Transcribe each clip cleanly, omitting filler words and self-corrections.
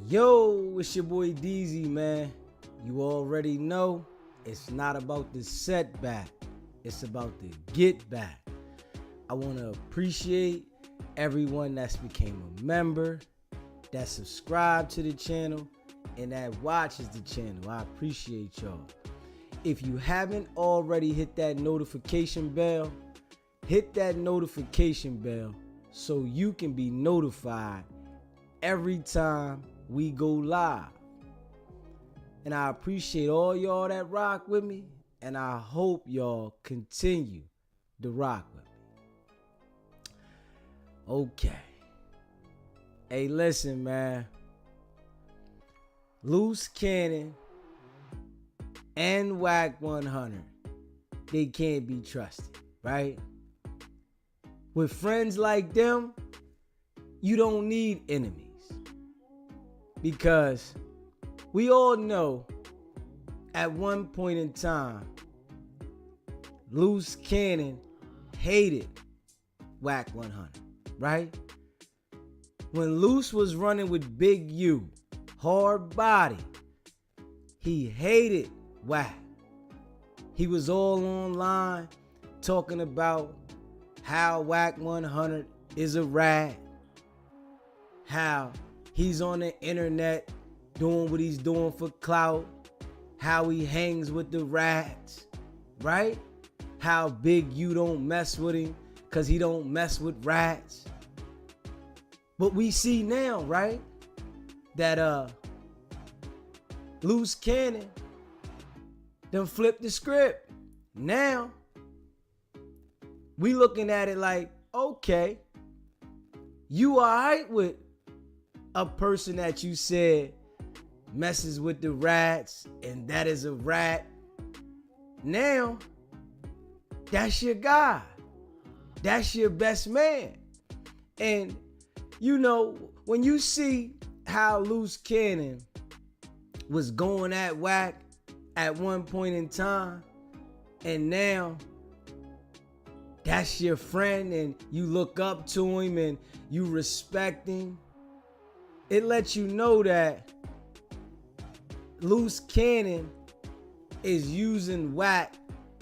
Yo, it's your boy DZ, man. You already know it's not about the setback, it's about the get back. I want to appreciate everyone that's became a member, that subscribed to the channel, and that watches the channel. I appreciate y'all. If you haven't already hit that notification bell, hit that notification bell so you can be notified every time we go live. And I appreciate all y'all that rock with me, and I hope y'all continue to rock with me. Okay. Hey, listen, man. Luce Cannon and wack100, they can't be trusted, right? With friends like them, you don't need enemies. Because we all know at one point in time, Luce Cannon hated wack100, right? When Luce was running with Big U, hard body, he hated Wack. He was all online talking about how wack100 is a rat, how he's on the internet doing what he's doing for clout, how he hangs with the rats, right? How Big U don't mess with him because he don't mess with rats. But we see now, right, that Luce Cannon done flipped the script. Now we looking at it like, okay, you all right with a person that you said messes with the rats and that is a rat. Now that's your guy. That's your best man. And you know, when you see how Luce Cannon was going at Wack at one point in time, and now that's your friend and you look up to him and you respect him, it lets you know that Luce Cannon is using Wack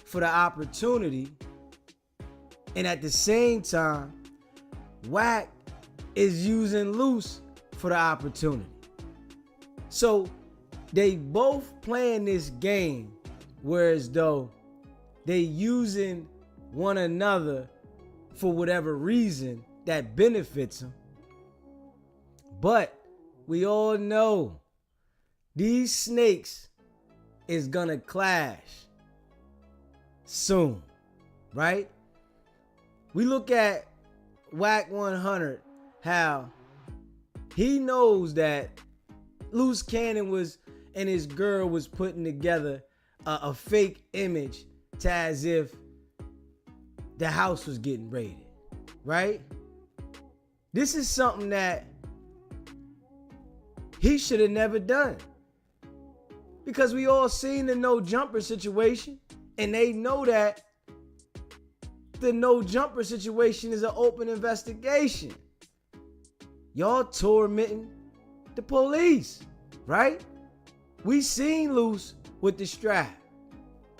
for the opportunity, and at the same time, Wack is using Luce for the opportunity. So they both playing this game, whereas though they using one another for whatever reason that benefits them. But we all know these snakes is gonna clash soon, right? We look at wack100, how he knows that Luce Cannon was and his girl was putting together a fake image to as if the house was getting raided, right? This is something that he should have never done, because we all seen the no jumper situation, and they know that the no jumper situation is an open investigation. Y'all tormenting the police, right? We seen Luce with the strap.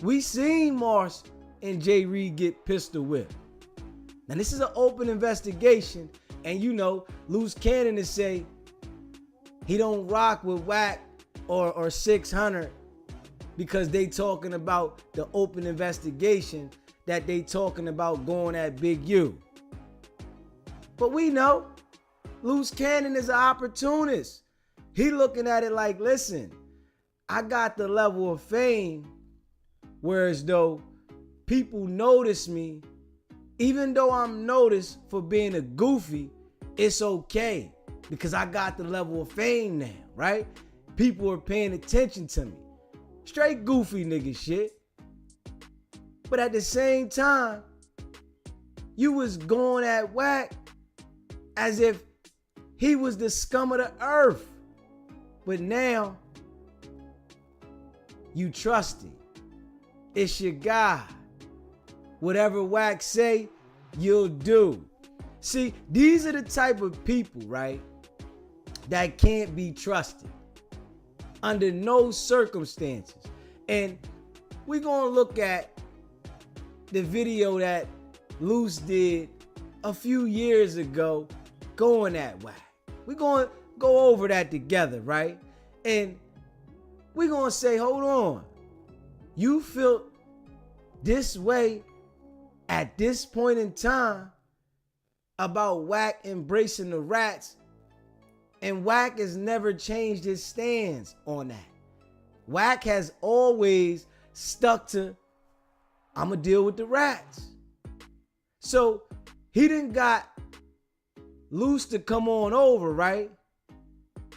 We seen Mars and Jay Reed get pistol whipped. Now this is an open investigation, and you know, Luce Cannon to say he don't rock with Wack or 600 because they talking about the open investigation that they talking about going at Big U. But we know Luce Cannon is an opportunist. He looking at it like, listen, I got the level of fame, whereas though people notice me, even though I'm noticed for being a goofy, it's okay because I got the level of fame now, right? People are paying attention to me. Straight goofy nigga shit. But at the same time, you was going at Wack as if he was the scum of the earth. But now, you trust him. It's your guy. Whatever Wack say, you'll do. See, these are the type of people, right, that can't be trusted under no circumstances. And we're going to look at the video that Luce did a few years ago going at wack. We're going to go over that together, right? And we're going to say, hold on. You feel this way at this point in time about wack embracing the rats, and wack has never changed his stance on that. Wack has always stuck to, I'm going to deal with the rats. So he done got Luce to come on over, right?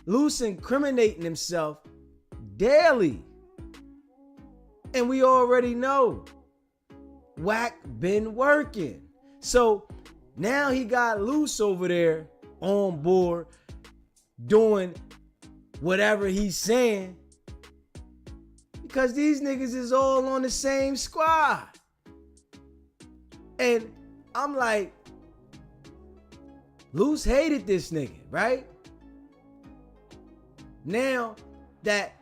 Luce incriminating himself daily. And we already know wack been working. So now he got Luce over there on board doing whatever he's saying, because these niggas is all on the same squad. And I'm like, Luce hated this nigga, right? Now that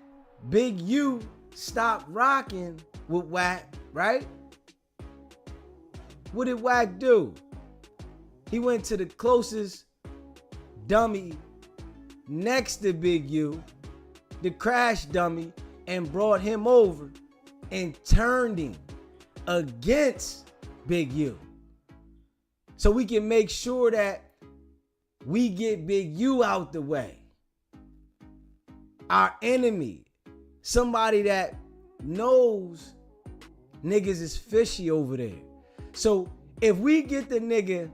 Big U stopped rocking with wack, right? What did wack do? He went to the closest dummy next to Big U, the crash dummy, and brought him over and turned him against Big U. So we can make sure that we get Big U out the way. Our enemy, somebody that knows niggas is fishy over there. So if we get the nigga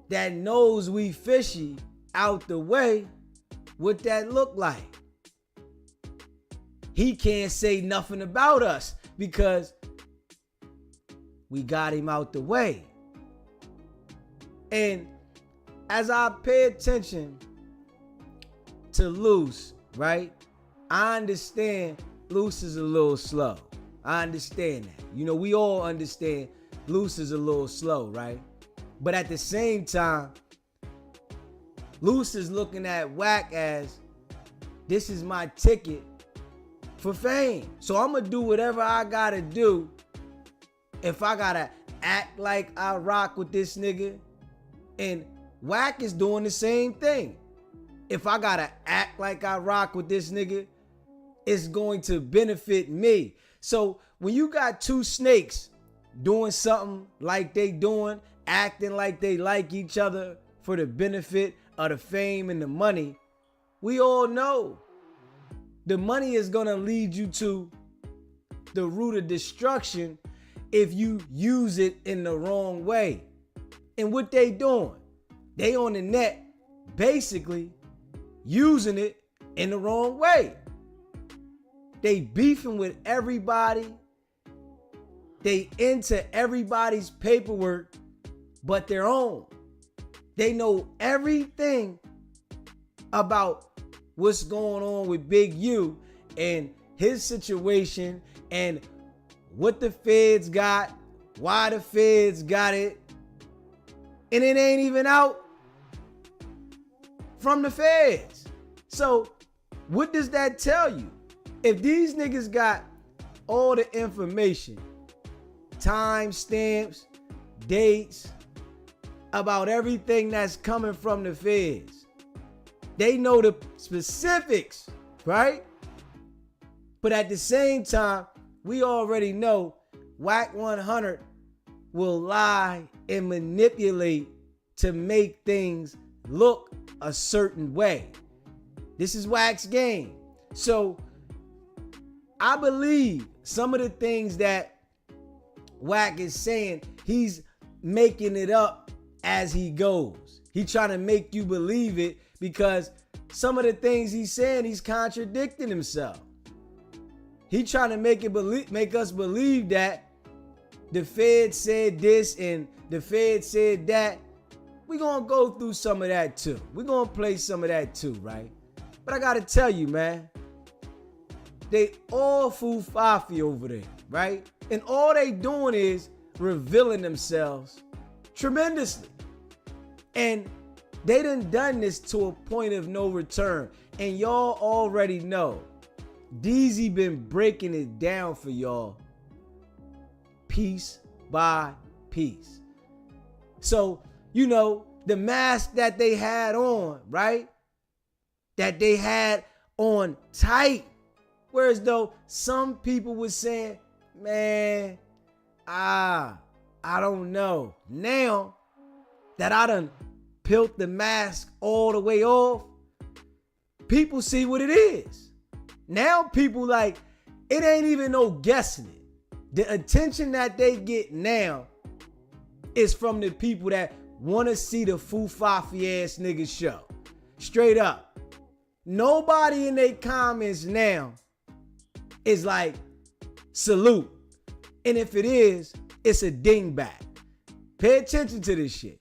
that knows we fishy out the way, what that look like? He can't say nothing about us because we got him out the way. And as I pay attention to Luce, right? I understand Luce is a little slow. I understand that. You know, we all understand Luce is a little slow, right? But at the same time, Luce is looking at wack as, this is my ticket for fame. So I'm going to do whatever I got to do. If I got to act like I rock with this nigga, and wack is doing the same thing. If I got to act like I rock with this nigga, it's going to benefit me. So when you got two snakes doing something like they doing, acting like they like each other for the benefit of the fame and the money, we all know the money is going to lead you to the root of destruction if you use it in the wrong way. And what they doing? They on the net basically using it in the wrong way. They beefing with everybody. They into everybody's paperwork but their own. They know everything about what's going on with Big U and his situation and what the feds got, why the feds got it, and it ain't even out from the feds. So what does that tell you? If these niggas got all the information, time stamps, dates, about everything that's coming from the feds, they know the specifics, right? But at the same time, we already know wack100 will lie and manipulate to make things look a certain way. This is wack's game. So I believe some of the things that wack is saying, he's making it up as he goes. He's trying to make you believe it because some of the things he's saying, he's contradicting himself. He trying to make us believe that the Fed said this and the Fed said that. We're going to go through some of that too. We're going to play some of that too, right? But I got to tell you, man, they all foo-fafi over there, right? And all they doing is revealing themselves tremendously. And They done this to a point of no return. And y'all already know. DZ been breaking it down for y'all. Piece by piece. So, you know, the mask that they had on, right? That they had on tight. Whereas though some people was saying, man, I don't know. Now that I done peeled the mask all the way off, people see what it is. Now people like, it ain't even no guessing it. The attention that they get now is from the people that want to see the foo-fafi ass niggas show. Straight up. Nobody in their comments now is like, salute. And if it is, it's a dingbat. Pay attention to this shit.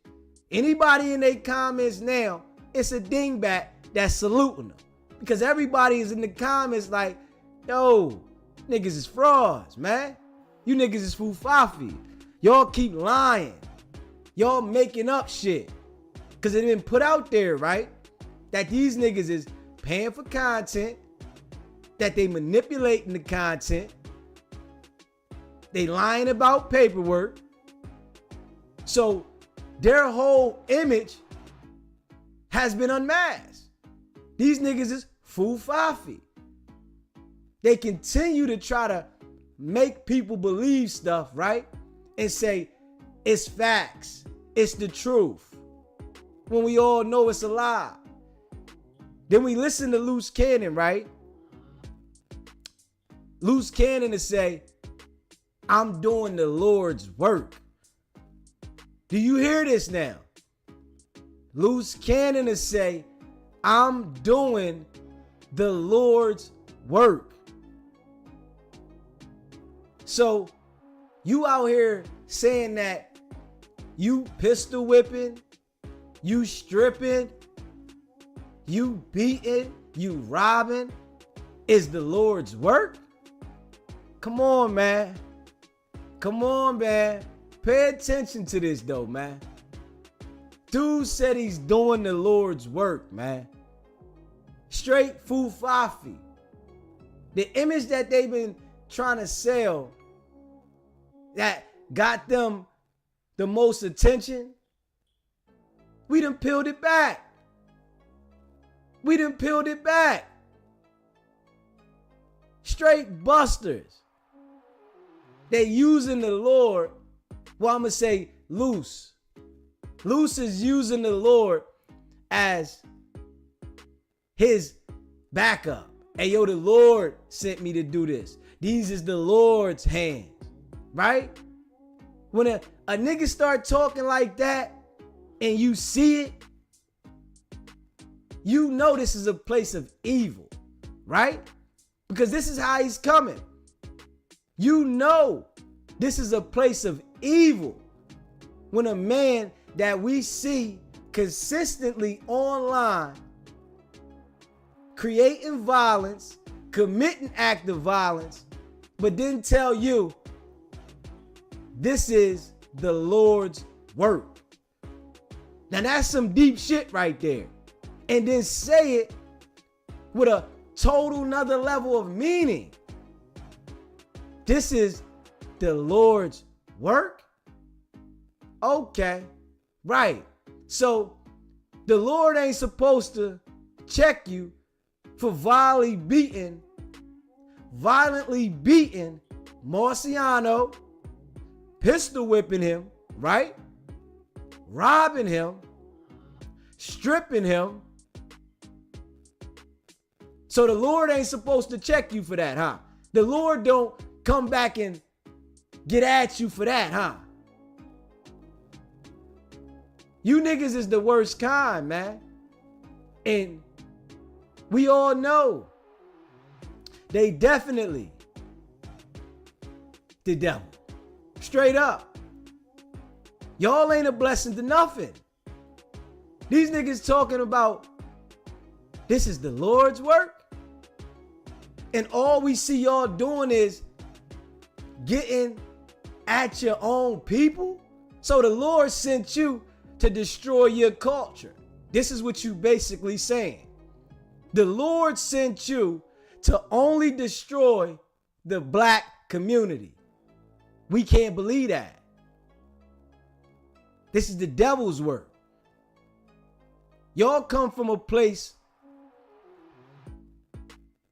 Anybody in their comments now, it's a dingbat that's saluting them. Because everybody is in the comments like, yo, niggas is frauds, man. You niggas is foo-fafi. Y'all keep lying. Y'all making up shit. Because it been put out there, right? That these niggas is paying for content. That they manipulating the content. They lying about paperwork. So their whole image has been unmasked. These niggas is foo-fafi. They continue to try to make people believe stuff, right? And say, it's facts. It's the truth. When we all know it's a lie. Then we listen to Luce Cannon, right? Luce Cannon to say, I'm doing the Lord's work. Do you hear this now? Luce Cannon to say, I'm doing the Lord's work. So you out here saying that you pistol whipping, you stripping, you beating, you robbing is the Lord's work? Come on, man. Come on, man. Pay attention to this though, man. Dude said he's doing the Lord's work, man. Straight foo-fafi. The image that they've been trying to sell that got them the most attention, we done peeled it back. We done peeled it back. Straight busters. They using the Lord. Well, I'm going to say Luce. Luce is using the Lord as his backup. Hey, yo, the Lord sent me to do this. These is the Lord's hands, right? When a nigga start talking like that and you see it, you know this is a place of evil, right? Because this is how he's coming. You know this is a place of evil when a man that we see consistently online creating violence, committing act of violence, but didn't tell you this is the Lord's work. Now that's some deep shit right there. And then say it with a total nother level of meaning. This is the Lord's work? Okay, right. So the Lord ain't supposed to check you for violently beating Marciano, pistol whipping him, right? Robbing him, stripping him. So the Lord ain't supposed to check you for that, huh? The Lord don't come back and get at you for that, huh? You niggas is the worst kind, man. And we all know they definitely the devil. Straight up. Y'all ain't a blessing to nothing. These niggas talking about this is the Lord's work. And all we see y'all doing is getting at your own people. So the Lord sent you to destroy your culture. This is what you basically saying. The Lord sent you to only destroy the black community. We can't believe that. This is the devil's work. Y'all come from a place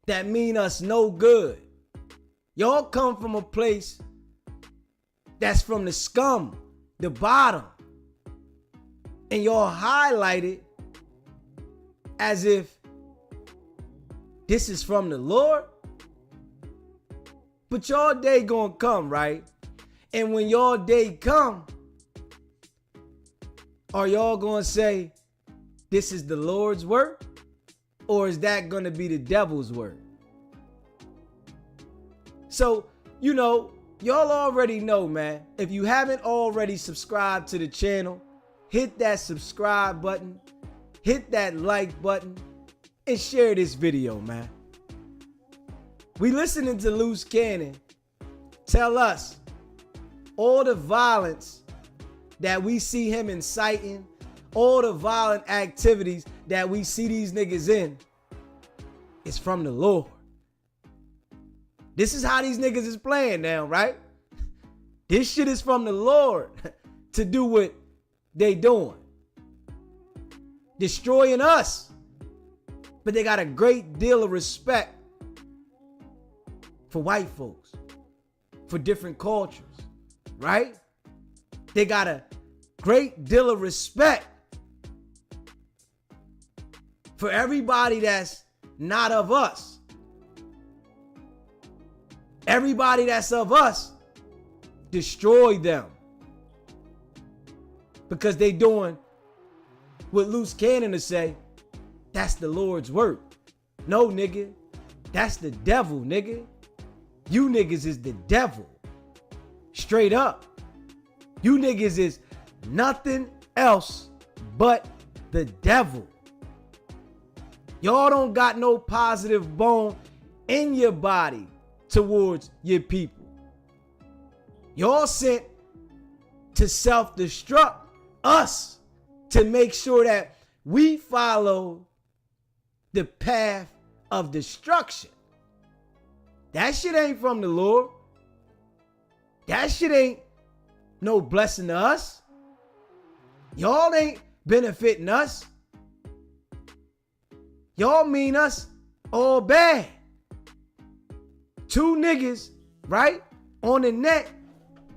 that mean us no good. Y'all come from a place that's from the scum, the bottom. And y'all highlight it as if this is from the Lord. But y'all day gonna come, right? And when y'all day come, are y'all gonna say, this is the Lord's work? Or is that gonna be the devil's work? So, y'all already know, man. If you haven't already subscribed to the channel, hit that subscribe button, hit that like button, and share this video, man. We listening to Luce Cannon tell us all the violence that we see him inciting, all the violent activities that we see these niggas in, is from the Lord. This is how these niggas is playing now, right? This shit is from the Lord to do what they doing. Destroying us. But they got a great deal of respect for white folks, for different cultures, right? They got a great deal of respect for everybody that's not of us. Everybody that's of us, destroy them. Because they doing what Luce Cannon to say, that's the Lord's work. No, nigga, that's the devil, nigga. You niggas is the devil. Straight up. You niggas is nothing else but the devil. Y'all don't got no positive bone in your body towards your people. Y'all sent to self-destruct us to make sure that we follow the path of destruction. That shit ain't from the Lord. That shit ain't no blessing to us. Y'all ain't benefiting us. Y'all mean us all bad. Two niggas, right, on the net,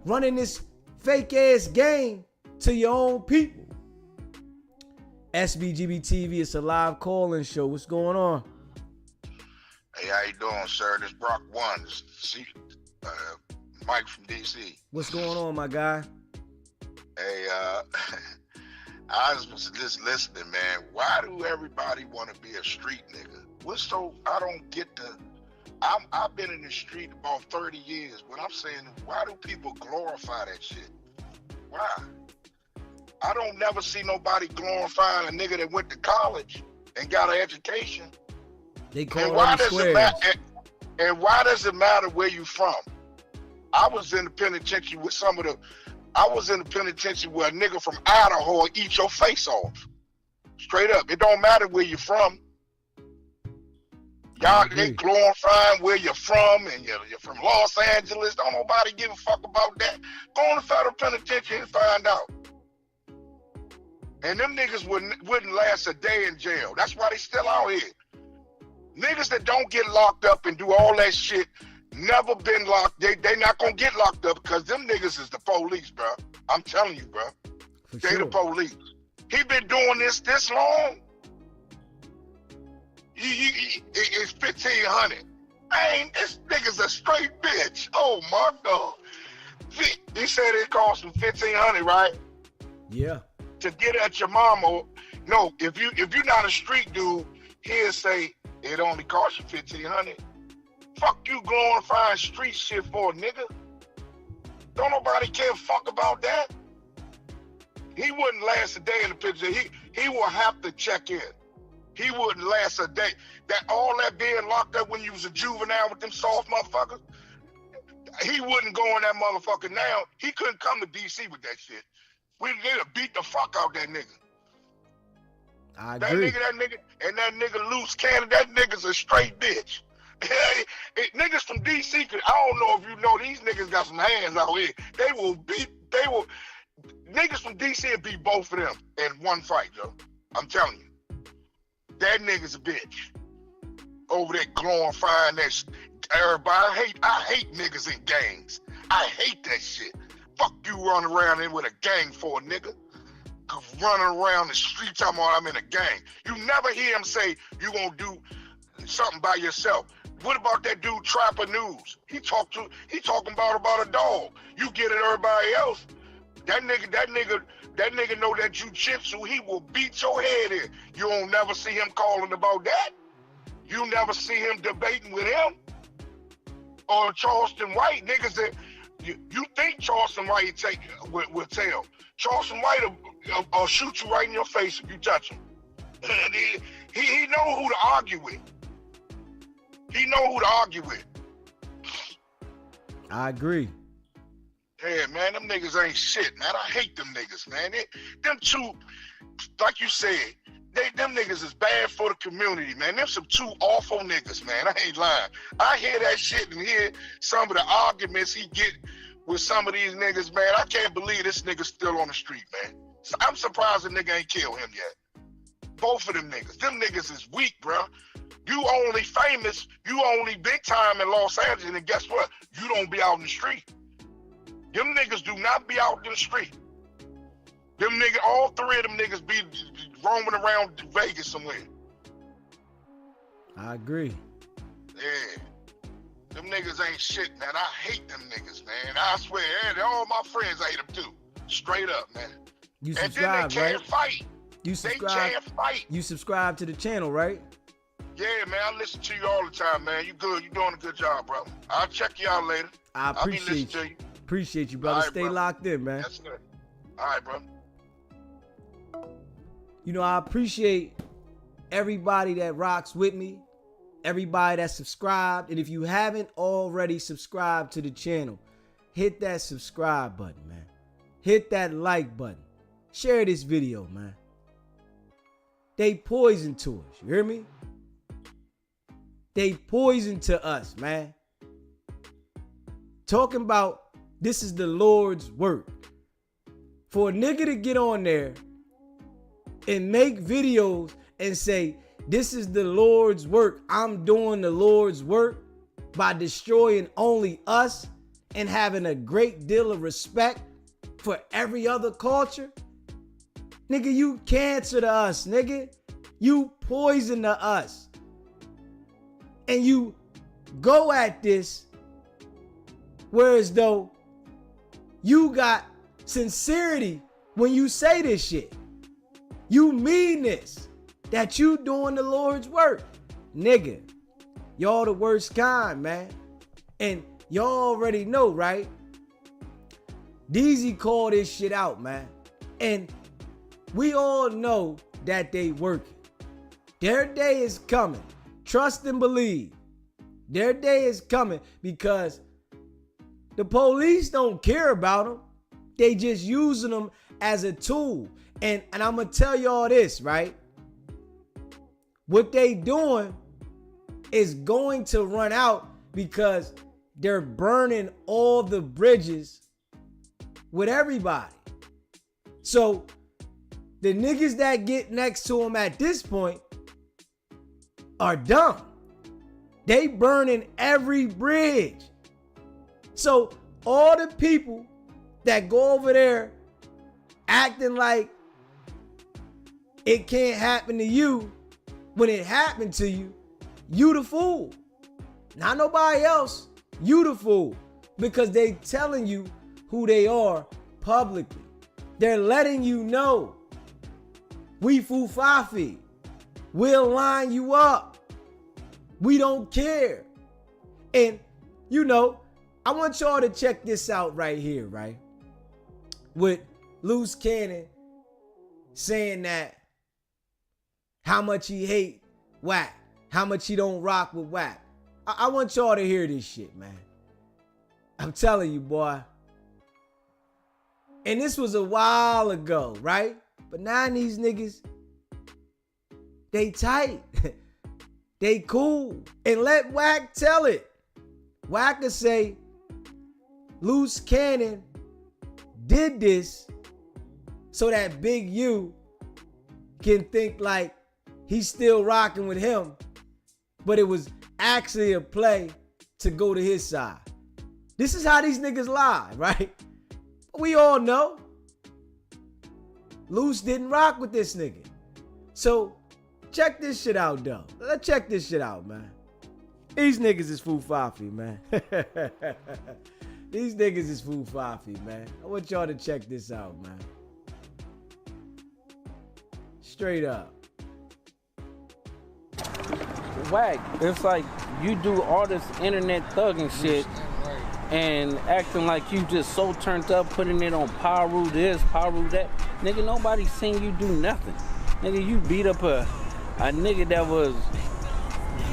running this fake ass game to your own people. SBGB TV, it's a live call-in show. What's going on? Hey, how you doing, sir? This Brock One. Mike from DC. What's going on, my guy? Hey, I was just listening, man. Why do everybody want to be a street nigga? I don't get I've been in the street about 30 years, but I'm saying, why do people glorify that shit? Why? I don't never see nobody glorifying a nigga that went to college and got an education. They call and why them does it matter? And why does it matter where you from? I was in the penitentiary with I was in the penitentiary where a nigga from Idaho will eat your face off. Straight up. It don't matter where you're from. Y'all, they glorifying where you're from, and you're from Los Angeles. Don't nobody give a fuck about that. Go on the federal penitentiary and find out. And them niggas wouldn't last a day in jail. That's why they still out here. Niggas that don't get locked up and do all that shit, never been locked. They not gonna get locked up because them niggas is the police, bro. I'm telling you, bro. They the police. He been doing this long. It's 1,500. This nigga's a straight bitch. Oh my God. He said it cost him 1,500, right? Yeah. To get at your mama. No, if you're not a street dude, he'll say it only cost you 1,500. Fuck you glorifying street shit for, nigga. Don't nobody care fuck about that. He wouldn't last a day in the picture. He will have to check in. He wouldn't last a day. All that being locked up when you was a juvenile with them soft motherfuckers, he wouldn't go in that motherfucker now. He couldn't come to DC with that shit. We'd beat the fuck out that nigga. I That agree. that nigga Luce Cannon, that nigga's a straight bitch. Niggas from DC, I don't know if you know, these niggas got some hands out here. Niggas from DC will beat both of them in one fight, yo. I'm telling you. That nigga's a bitch. Over there glorifying that everybody. I hate niggas in gangs. I hate that shit. Fuck you running around in with a gang for a nigga. Running around the street talking about I'm in a gang. You never hear him say you gonna do something by yourself. What about that dude Trapper News? He talking about a dog. You get it, everybody else. That nigga know that jujitsu, he will beat your head in. You don't never see him calling about that. You never see him debating with him. Or Charleston White, niggas that you think Charleston White will tell. Charleston White will shoot you right in your face if you touch him. He know who to argue with. He know who to argue with. I agree. Yeah, man, them niggas ain't shit, man. I hate them niggas, man. Them two, like you said, them niggas is bad for the community, man. Them some two awful niggas, man. I ain't lying. I hear that shit and hear some of the arguments he get with some of these niggas, man. I can't believe this nigga's still on the street, man. I'm surprised the nigga ain't killed him yet. Both of them niggas. Them niggas is weak, bro. You only famous, you only big time in Los Angeles, and guess what? You don't be out in the street. Them niggas do not be out in the street. Them niggas, all three of them niggas be roaming around Vegas somewhere. I agree. Yeah. Them niggas ain't shit, man. I hate them niggas, man. I swear, all my friends hate them too. Straight up, man. You and subscribe, then they can't right? fight. You subscribe. They can't fight. You subscribe to the channel, right? Yeah, man. I listen to you all the time, man. You good. You doing a good job, brother. I'll check you out later. I appreciate you. Appreciate you, brother. Right, Stay brother. locked in, man. That's good. All right, bro. You know, I appreciate everybody that rocks with me, everybody that's subscribed. And if you haven't already subscribed to the channel, hit that subscribe button, man. Hit that like button. Share this video, man. They poison to us. You hear me? They poison to us, man. Talking about this is the Lord's work. For a nigga to get on there and make videos and say, this is the Lord's work. I'm doing the Lord's work by destroying only us and having a great deal of respect for every other culture. Nigga, you cancer to us, nigga. You poison to us. And you go at this whereas though you got sincerity when you say this shit. You mean this. That you doing the Lord's work. Nigga, y'all the worst kind, man. And y'all already know, right? DZ called this shit out, man. And we all know that they working. Their day is coming. Trust and believe. Their day is coming because the police don't care about them. They just using them as a tool. And I'm going to tell y'all this, right? What they doing is going to run out because they're burning all the bridges with everybody. So the niggas that get next to them at this point are dumb. They burning every bridge. So all the people that go over there acting like it can't happen to you, when it happened to you, you the fool. Not nobody else. You the fool. Because they telling you who they are publicly. They're letting you know. We fufafi. We'll line you up. We don't care. And, you know, I want y'all to check this out right here, right? With Luce Cannon saying that how much he hate Wack, how much he don't rock with Wack. I want y'all to hear this shit, man. I'm telling you, boy. And this was a while ago, right? But now these niggas, They tight. They cool. And let Wack tell it. Wack could say, Luce Cannon did this so that Big U can think like he's still rocking with him, but it was actually a play to go to his side. This is how these niggas lie, right? We all know Luce didn't rock with this nigga. So check this shit out, though. Let's check this shit out, man. These niggas is foo-fafi, man. These niggas is foo-fafi, man. I want y'all to check this out, man. Straight up. Wack, it's like you do all this internet thugging shit and acting like you just so turned up, putting it on power rule this, power rule that. Nigga, nobody seen you do nothing. Nigga, you beat up a nigga that was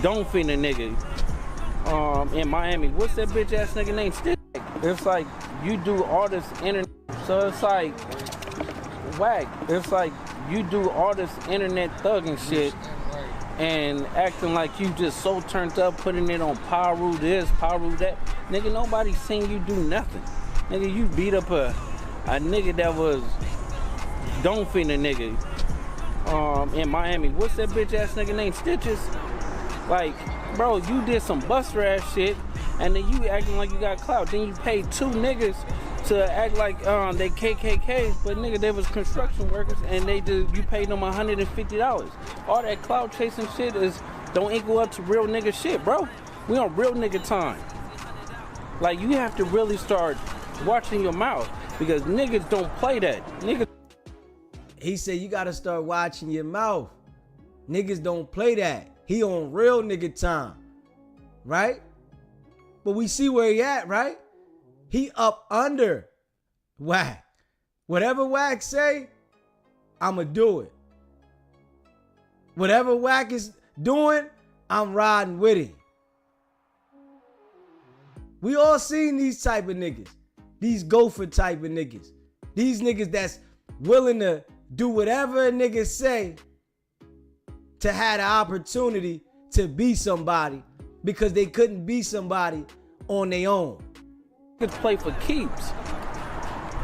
don't fin a nigga in Miami. What's that bitch ass nigga named Stitch? It's like you do all this internet, so it's like Wack, it's like you do all this internet thugging shit and acting like you just so turned up, putting it on power rule this, power rule that. Nigga, nobody seen you do nothing. Nigga, you beat up a nigga that was don't fin a nigga in Miami. What's that bitch ass nigga named Stitches? Like, bro, you did some buster ass shit and then you acting like you got clout. Then you paid two niggas to act like they KKKs, but nigga, they was construction workers and you paid them $150. All that clout chasing shit don't equal up to real nigga shit, bro. We on real nigga time. Like, you have to really start watching your mouth because niggas don't play that. Niggas. He said you gotta start watching your mouth. Niggas don't play that. He on real nigga time, right? But we see where he at, right? He up under Wack. Whatever Wack say, I'ma do it. Whatever Wack is doing, I'm riding with him. We all seen these type of niggas. These gopher type of niggas. These niggas that's willing to do whatever a nigga say to have the opportunity to be somebody because they couldn't be somebody on their own. Niggas play for keeps.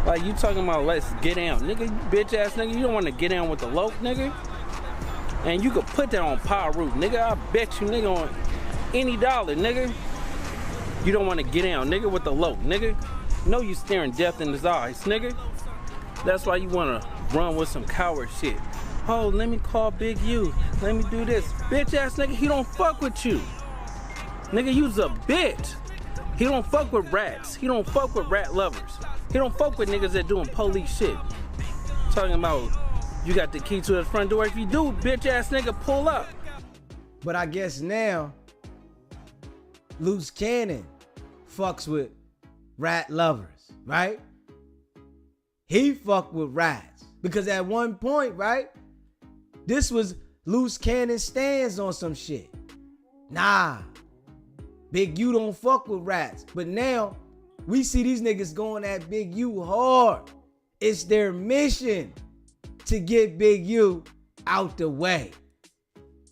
Like, you talking about let's get down. Nigga, you bitch ass nigga, you don't want to get down with the loc, nigga. And you could put that on power root. Nigga, I bet you, nigga, on any dollar, nigga. You don't want to get down, nigga, with the loc, nigga. Know you staring death in his eyes, nigga. That's why you want to run with some coward shit. Oh, let me call Big U. Let me do this. Bitch ass nigga, he don't fuck with you. Nigga, you's a bitch. He don't fuck with rats. He don't fuck with rat lovers. He don't fuck with niggas that doing police shit. Talking about you got the key to his front door. If you do, bitch ass nigga, pull up. But I guess now, Luce Cannon fucks with rat lovers, right? He fucked with rats. Because at one point, right, this was Luce Cannon's stance on some shit. Nah, Big U don't fuck with rats. But now, we see these niggas going at Big U hard. It's their mission to get Big U out the way.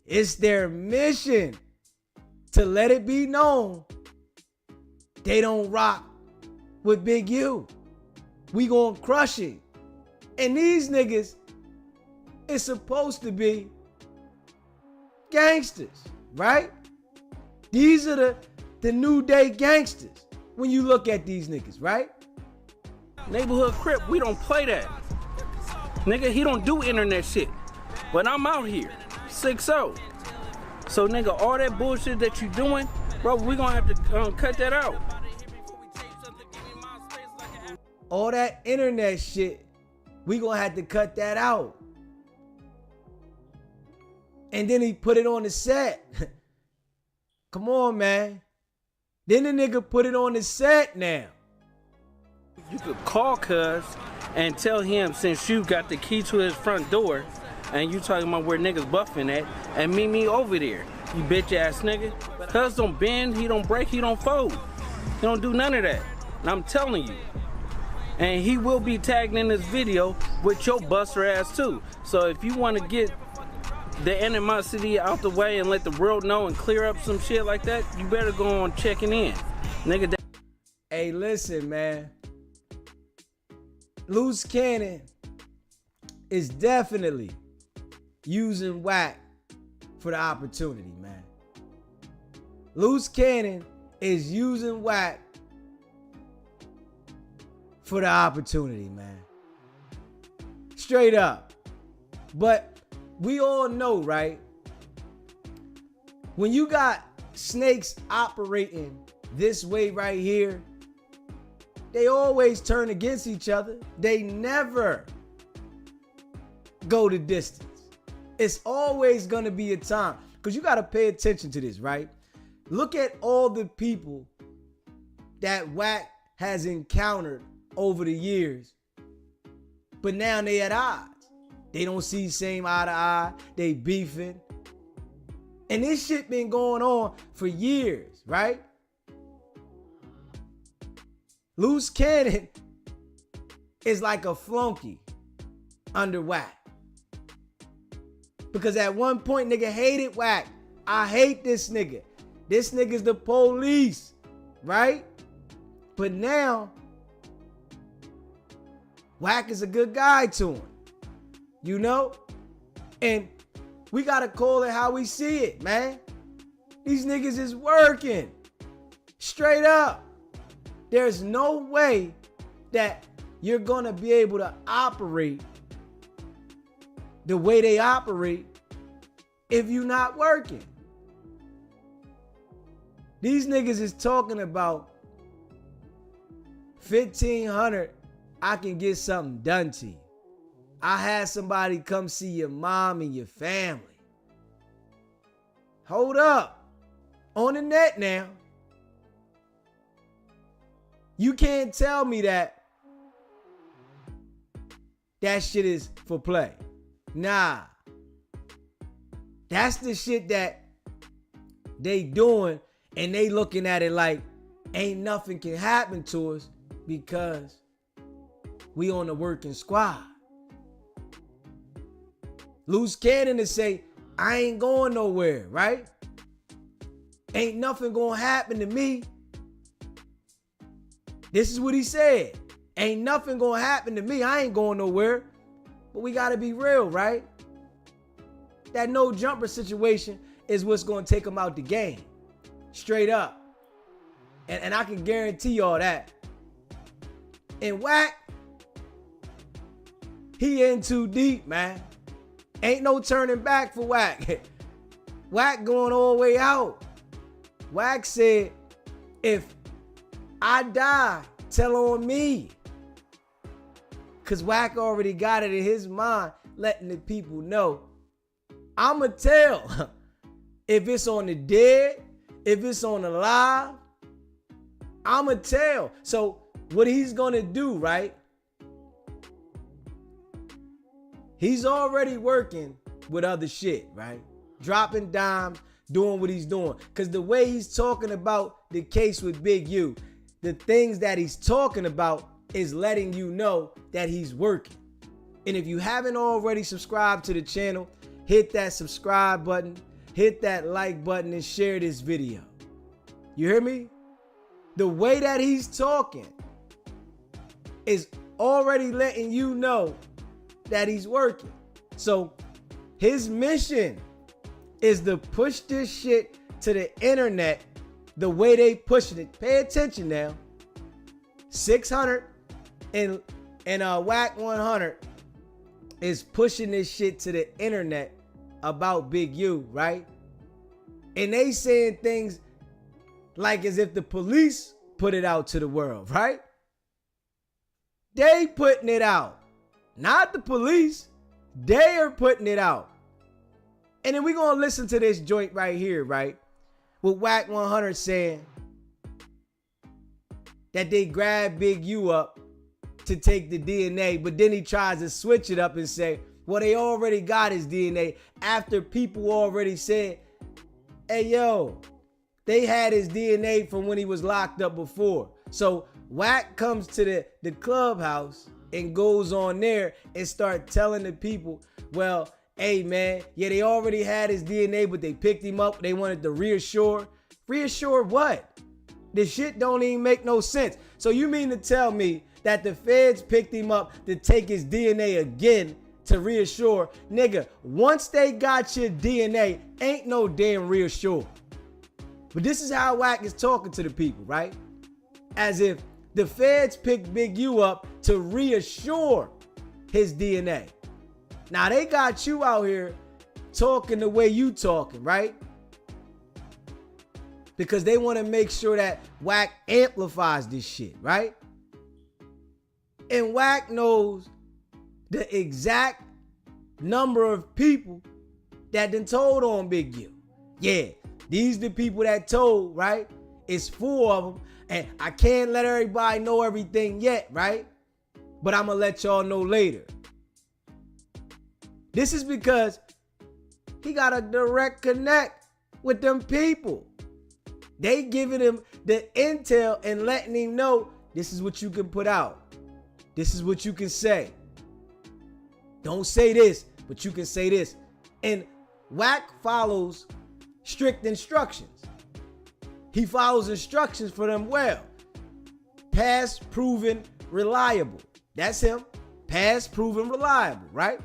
It's their mission to let it be known they don't rock with Big U. We gonna crush it. And these niggas is supposed to be gangsters, right? These are the new day gangsters when you look at these niggas, right? Neighborhood Crip, we don't play that. Nigga, he don't do internet shit. But I'm out here, 6-0. So nigga, all that bullshit that you doing, bro, we gonna have to cut that out. All that internet shit, we gonna have to cut that out. And then he put it on the set. Come on, man. Then the nigga put it on the set now. You could call Cuz and tell him, since you got the key to his front door and you talking about where niggas buffing at, and meet me over there, you bitch ass nigga. Cuz don't bend, he don't break, he don't fold. He don't do none of that. And I'm telling you. And he will be tagged in this video with your buster ass too. So if you want to get the animosity out the way and let the world know and clear up some shit like that, you better go on checking in. Nigga, Hey, listen, man. Luce Cannon is definitely using wack for the opportunity, man. Luce Cannon is using wack for the opportunity, man. Straight up. But we all know, right? When you got snakes operating this way right here, they always turn against each other. They never go the distance. It's always gonna be a time, because you gotta pay attention to this, right? Look at all the people that wack has encountered over the years, but now they at odds. They don't see same eye to eye. They beefing. And this shit been going on for years, right? Luce Cannon is like a flunky under wack. Because at one point, nigga hated wack. I hate this nigga. This nigga's the police, right? But now, wack is a good guy to him, you know? And we gotta call it how we see it, man. These niggas is working. Straight up. There's no way that you're gonna be able to operate the way they operate if you're not working. These niggas is talking about 1,500, I can get something done to you. I had somebody come see your mom and your family. Hold up. On the net now. You can't tell me that shit is for play. Nah. That's the shit that they doing, and they looking at it like ain't nothing can happen to us because we on the working squad. Luce Cannon to say, I ain't going nowhere, right? Ain't nothing gonna happen to me. This is what he said. Ain't nothing gonna happen to me. I ain't going nowhere. But we gotta be real, right? That no jumper situation is what's gonna take him out the game. Straight up. And I can guarantee y'all that. And wack, he in too deep, man. Ain't no turning back for wack. Wack going all the way out. Wack said, if I die, tell on me. Cause wack already got it in his mind, letting the people know, I'ma tell. If it's on the dead, if it's on the live, I'ma tell. So what he's gonna do, right? He's already working with other shit, right? Dropping dimes, doing what he's doing. Because the way he's talking about the case with Big U, the things that he's talking about is letting you know that he's working. And if you haven't already subscribed to the channel, hit that subscribe button, hit that like button, and share this video. You hear me? The way that he's talking is already letting you know that he's working. So his mission is to push this shit to the internet the way they pushing it. Pay attention now. 600 and wack100 is pushing this shit to the internet about Big U, right? And they saying things like as if the police put it out to the world, right? They putting it out. Not the police. They are putting it out. And then we're going to listen to this joint right here, right? With wack100 saying that they grabbed Big U up to take the DNA, but then he tries to switch it up and say, well, they already got his DNA after people already said, hey, yo, they had his DNA from when he was locked up before. So wack comes to the Clubhouse and goes on there and start telling the people, well, hey man, yeah, they already had his DNA, but they picked him up. They wanted to reassure. Reassure what? This shit don't even make no sense. So you mean to tell me that the feds picked him up to take his DNA again to reassure? Nigga, once they got your DNA, ain't no damn reassure. But this is how Wack is talking to the people, right? As if the feds picked Big U up to reassure his DNA. Now they got you out here talking the way you talking, right? Because they want to make sure that Wack amplifies this shit, right? And Wack knows the exact number of people that done told on Big U. Yeah, these the people that told, right? It's 4 of them. And I can't let everybody know everything yet, right? But I'm gonna let y'all know later. This is because he got a direct connect with them people. They giving him the intel and letting him know this is what you can put out. This is what you can say. Don't say this, but you can say this. And Wack follows strict instructions. He follows instructions for them well. Past, proven, reliable. That's him. Past, proven, reliable, right?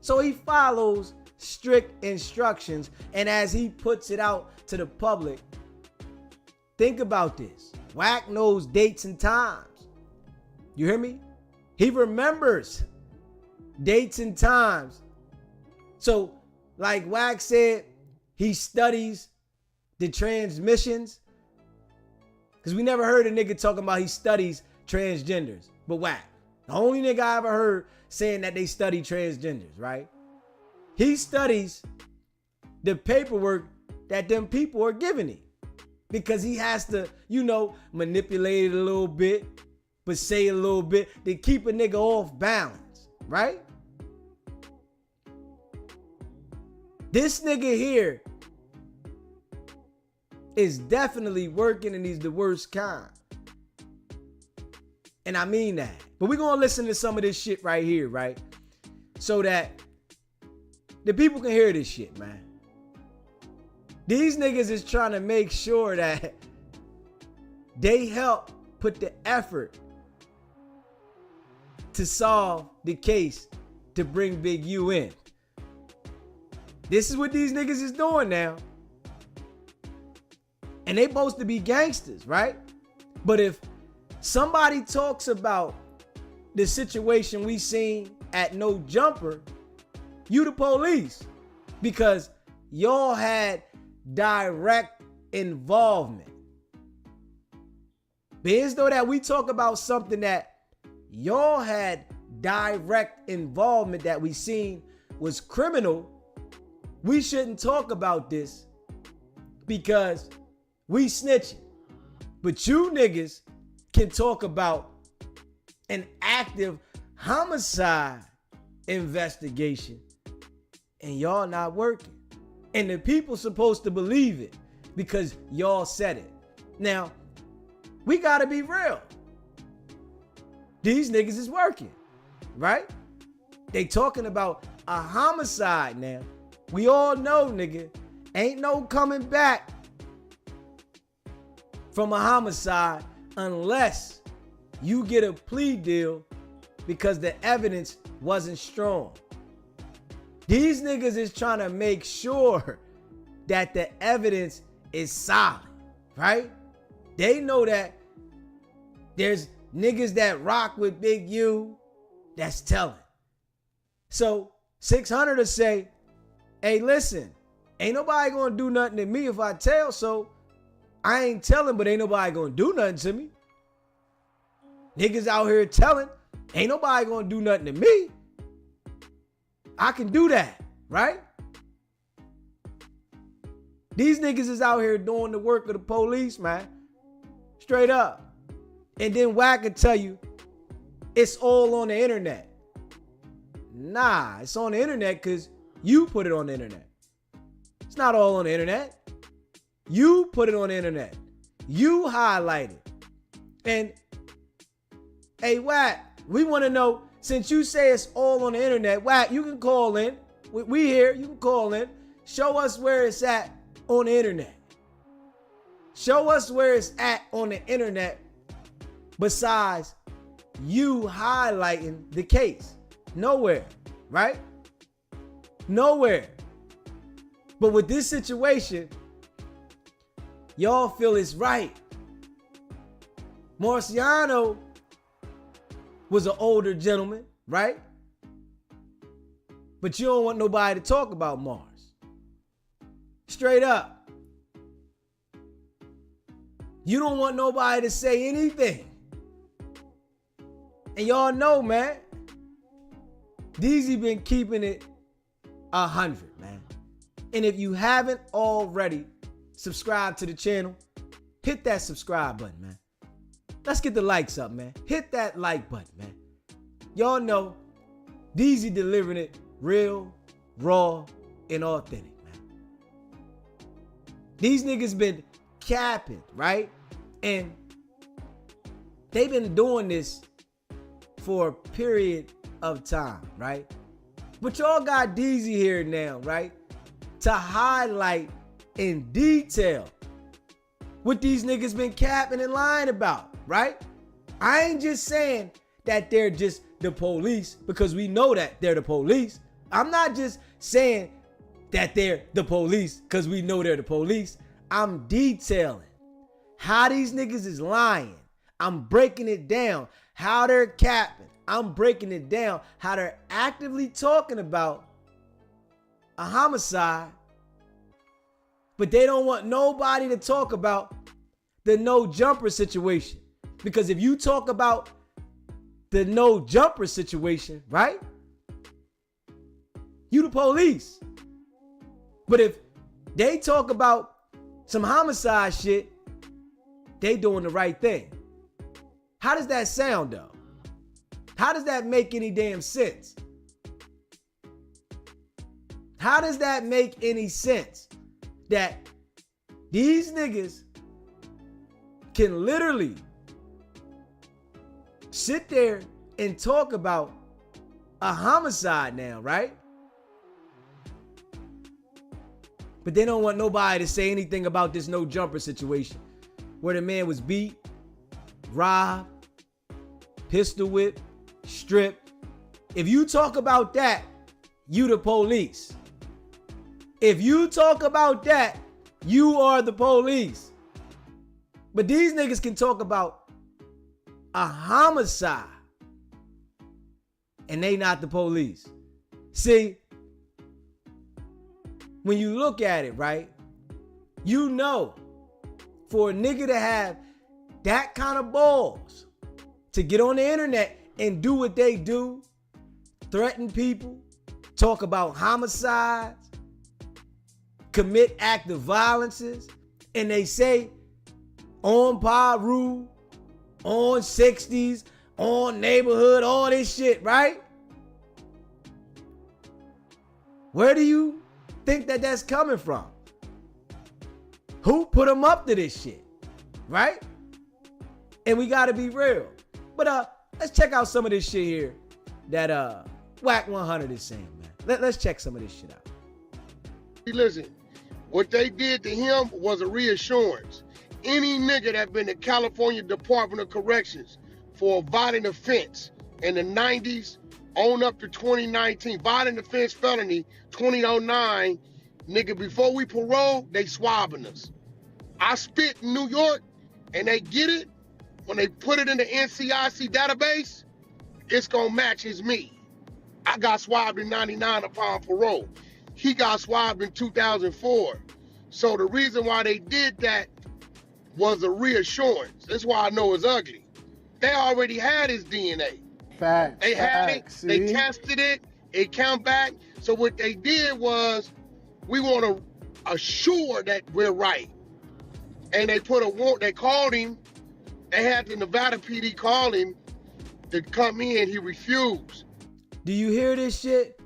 So he follows strict instructions. And as he puts it out to the public, think about this. Wack knows dates and times. You hear me? He remembers dates and times. So, like Wack said, he studies the transmissions. Because we never heard a nigga talking about he studies transgenders. But Wack, the only nigga I ever heard saying that they study transgenders, right? He studies the paperwork that them people are giving him. Because he has to, manipulate it a little bit, but say a little bit to keep a nigga off balance, right? This nigga here is definitely working, and he's the worst kind. And I mean that. But we're going to listen to some of this shit right here, right? So that the people can hear this shit, man. These niggas is trying to make sure that they help put the effort to solve the case to bring Big U in. This is what these niggas is doing now. And they supposed to be gangsters, right? But if somebody talks about the situation we seen at No Jumper, you the police. Because y'all had direct involvement. But as though that we talk about something that y'all had direct involvement that we seen was criminal, we shouldn't talk about this because we snitching. But you niggas can talk about an active homicide investigation and y'all not working. And the people supposed to believe it because y'all said it. Now, we gotta be real. These niggas is working, right? They talking about a homicide now. We all know, nigga, ain't no coming back from a homicide unless you get a plea deal because the evidence wasn't strong. These niggas is trying to make sure that the evidence is solid, right? They know that there's niggas that rock with Big U that's telling. So 600 will say, hey, listen, ain't nobody gonna do nothing to me if I tell, so I ain't telling, but ain't nobody gonna do nothing to me. Niggas out here telling, ain't nobody gonna do nothing to me. I can do that, right? These niggas is out here doing the work of the police, man. Straight up. And then Wack can tell you, it's all on the internet. Nah, it's on the internet because you put it on the internet. It's not all on the internet. You put it on the internet. You highlight it. And, hey, Wack, we want to know, since you say it's all on the internet, Wack, you can call in. We here. You can call in. Show us where it's at on the internet. Show us where it's at on the internet besides you highlighting the case. Nowhere, right? Nowhere. But with this situation, y'all feel it's right. Marciano was an older gentleman, right? But you don't want nobody to talk about Mars. Straight up. You don't want nobody to say anything. And y'all know, man, DZ been keeping it 100, man. And if you haven't already subscribed to the channel, hit that subscribe button, man. Let's get the likes up, man. Hit that like button, man. Y'all know DZ delivering it real, raw, and authentic, man. These niggas been capping, right? And they've been doing this for a period of time, right? But y'all got DZ here now, right? To highlight in detail what these niggas been capping and lying about, right? I ain't just saying that they're just the police because we know that they're the police. I'm not just saying that they're the police because we know they're the police. I'm detailing how these niggas is lying. I'm breaking it down, how they're capping. I'm breaking it down, how they're actively talking about a homicide, but they don't want nobody to talk about the no jumper situation. Because if you talk about the no jumper situation, right? You the police. But if they talk about some homicide shit, they doing the right thing. How does that sound though? How does that make any damn sense? How does that make any sense that these niggas can literally sit there and talk about a homicide now, right? But they don't want nobody to say anything about this no jumper situation where the man was beat, robbed, pistol whipped, stripped. If you talk about that, you the police. If you talk about that, you are the police. But these niggas can talk about a homicide and they not the police. See, when you look at it, right, you know, for a nigga to have that kind of balls to get on the internet and do what they do, threaten people, talk about homicides, commit active violences, and they say on Paru, on 60s, on neighborhood, all this shit, right? Where do you think that that's coming from? Who put them up to this shit, right? And we gotta be real. But let's check out some of this shit here that wack100 is saying, man. Let's check some of this shit out. Listen, what they did to him was a reassurance. Any nigga that been to California Department of Corrections for a violent offense in the 90s on up to 2019, violent offense felony 2009, nigga, before we parole, they swabbing us. I spit in New York and they get it. When they put it in the NCIC database, it's gonna match his me. I got swabbed in 99 upon parole. He got swabbed in 2004. So the reason why they did that was a reassurance. That's why I know it's ugly. They already had his DNA. Facts. They had it, See? they tested it, it came back. So what they did was, we want to assure that we're right. And they put a warrant, they called him, they had the Nevada PD call him to come in, he refused. Do you hear this shit?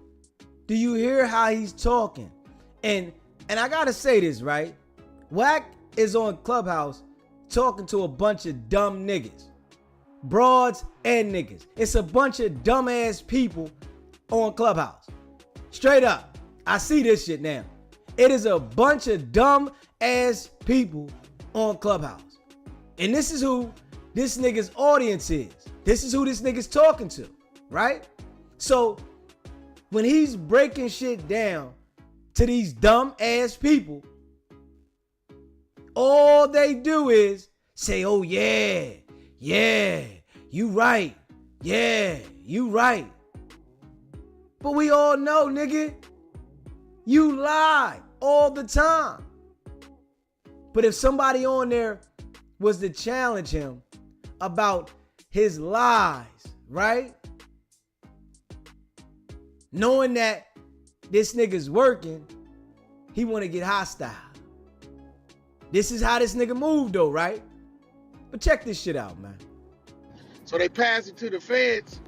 Do you hear how he's talking? And I gotta say this, right? Wack is on Clubhouse talking to a bunch of dumb niggas. Broads and niggas. It's a bunch of dumbass people on Clubhouse. Straight up. I see this shit now. It is a bunch of dumb ass people on Clubhouse. And this is who this nigga's audience is. This is who this nigga's talking to, right? So when he's breaking shit down to these dumb ass people, all they do is say, oh yeah, you right. Yeah, you right. But we all know, nigga, you lie all the time. But if somebody on there was to challenge him about his lies, right? Knowing that this nigga's working, he want to get hostile. This is how this nigga moved though, right? But check this shit out, man. So they passed it to the feds.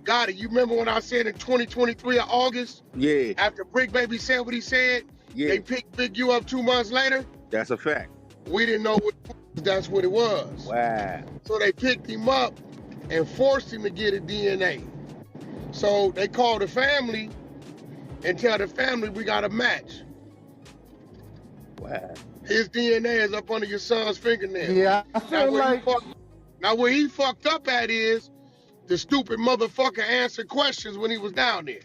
Got it. You remember when I said in 2023 of August? Yeah. After Brick Baby said what he said, Yeah. they picked Big U up 2 months later. That's a fact. We didn't know that's what it was. Wow. So they picked him up and forced him to get a DNA. So they called the family and tell the family we got a match. Wow. His DNA is up under your son's fingernail. Yeah, I feel like Now where he fucked up at is the stupid motherfucker answered questions when he was down there.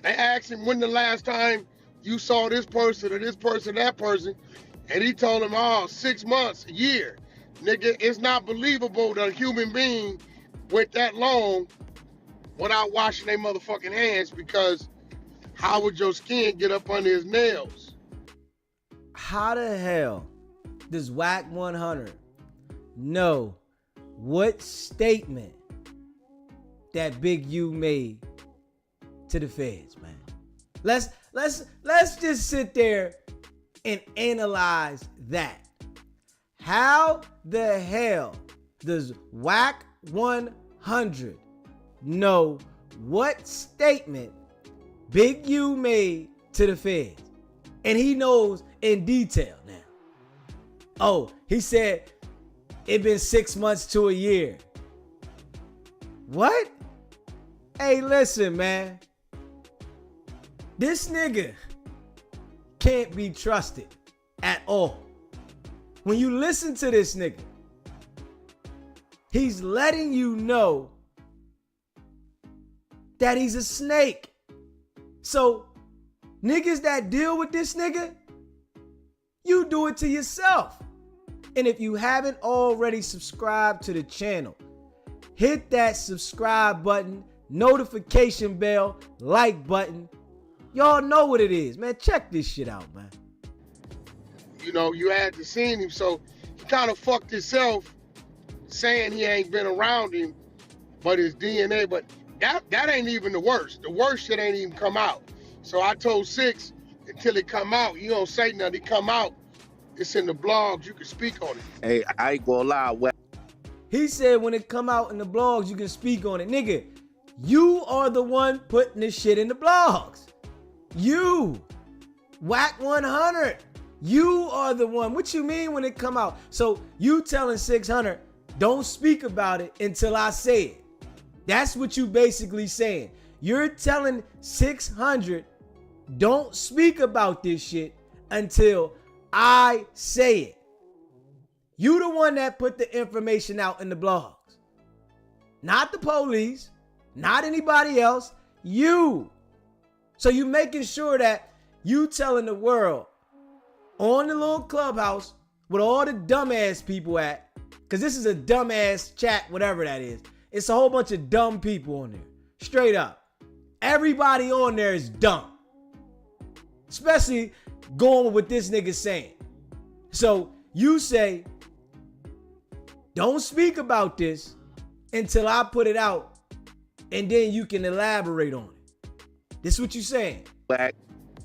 They asked him when the last time you saw this person or this person, that person, and he told them, oh, 6 months, a year. Nigga, it's not believable that a human being went that long without washing their motherfucking hands, because how would your skin get up under his nails? How the hell does wack100 know what statement that Big U made to the feds, man? Let's just sit there and analyze that. How the hell does wack100 know what statement Big U made to the feds? And he knows in detail now. Oh, he said it been 6 months to a year. What? Hey, listen, man. This nigga can't be trusted at all. When you listen to this nigga, he's letting you know that he's a snake. So, niggas that deal with this nigga, you do it to yourself. And if you haven't already subscribed to the channel, hit that subscribe button, notification bell, like button. Y'all know what it is, man. Check this shit out, man. You know, you had to see him, so he kind of fucked himself saying he ain't been around him, but his DNA, but that ain't even the worst. The worst shit ain't even come out. So I told Six, until it come out, you don't say nothing, it come out, it's in the blogs, you can speak on it. Hey, I ain't gonna lie. He said when it come out in the blogs, you can speak on it. Nigga, you are the one putting this shit in the blogs. You, wack100, you are the one. What you mean when it come out? So you telling 600, don't speak about it until I say it. That's what you basically saying. You're telling 600, don't speak about this shit until I say it. You the one that put the information out in the blogs. Not the police, not anybody else, you. So you making sure that you telling the world on the little Clubhouse with all the dumbass people at, because this is a dumbass chat, whatever that is. It's a whole bunch of dumb people on there. Straight up. Everybody on there is dumb. Especially going with what this nigga saying. So you say, don't speak about this until I put it out, and then you can elaborate on it. This is what you saying. Black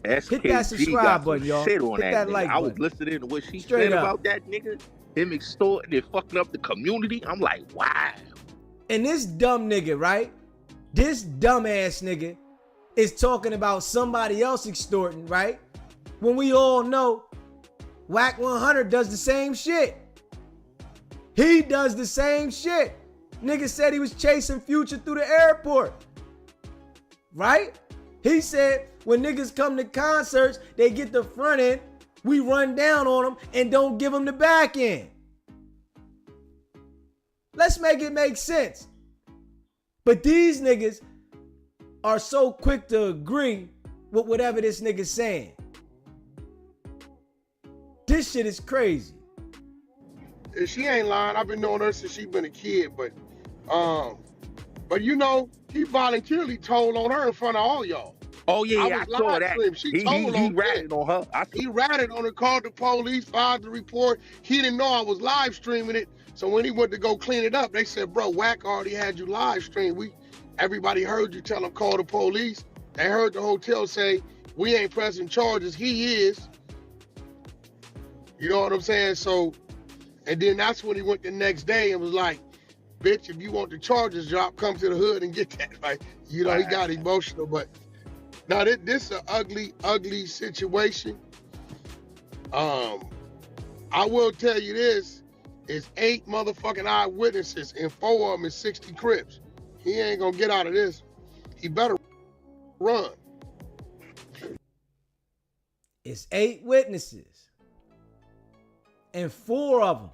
SKG hit that subscribe got button, y'all. Shit on Hit that that nigga. like I was button. listening to what she Straight said up. about that nigga, him extorting and fucking up the community. I'm like, wow. And this dumb nigga, right? This dumbass nigga is talking about somebody else extorting, right? When we all know wack100 does the same shit. He does the same shit. Nigga said he was chasing Future through the airport. Right? He said When niggas come to concerts, they get the front end, we run down on them and don't give them the back end. Let's make it make sense. But these niggas are so quick to agree with whatever this nigga's saying. This shit is crazy. She ain't lying. I've been knowing her since she been a kid, but you know, he voluntarily told on her in front of all y'all. Oh yeah, I saw that. He ratted on her. He ratted on her, called the police, filed the report. He didn't know I was live streaming it. So when he went to go clean it up, they said, bro, Wack already had you live stream. Everybody heard you tell him call the police. They heard the hotel say, we ain't pressing charges. He is. You know what I'm saying? So, and then that's when he went the next day and was like, bitch, if you want the charges dropped, come to the hood and get that. Like, you know, he got emotional, but now this is an ugly, ugly situation. I will tell you this, it's 8 motherfucking eyewitnesses and 4 of them is 60 Crips. He ain't gonna get out of this. He better run. It's 8 witnesses and 4 of them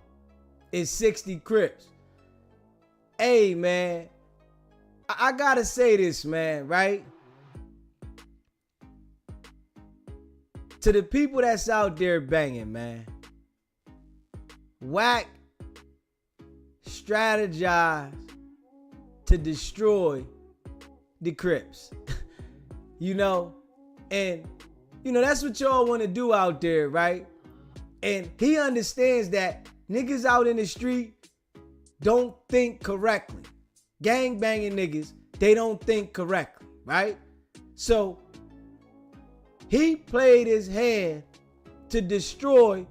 is 60 Crips. Hey, man, I gotta say this, man, right? To the people that's out there banging, man, Wack strategized to destroy the Crips. You know, and you know that's what y'all want to do out there, right? And he understands that niggas out in the street don't think correctly. Gang banging niggas, they don't think correctly, right? So he played his hand to destroy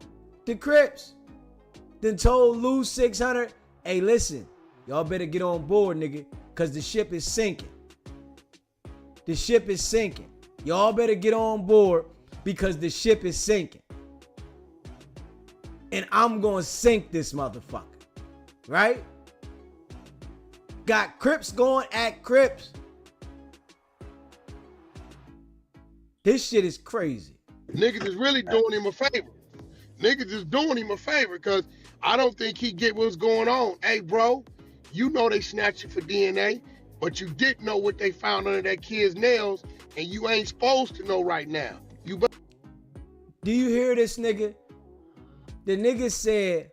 the Crips. Then told Luce 600, hey, listen, y'all better get on board, nigga, because the ship is sinking. The ship is sinking. Y'all better get on board because the ship is sinking. And I'm going to sink this motherfucker. Right? Got Crips going at Crips. This shit is crazy. Niggas is really doing him a favor. Niggas is doing him a favor because I don't think he get what's going on. Hey, bro, you know they snatched you for DNA, but you didn't know what they found under that kid's nails, and you ain't supposed to know right now. Do you hear this nigga? The nigga said,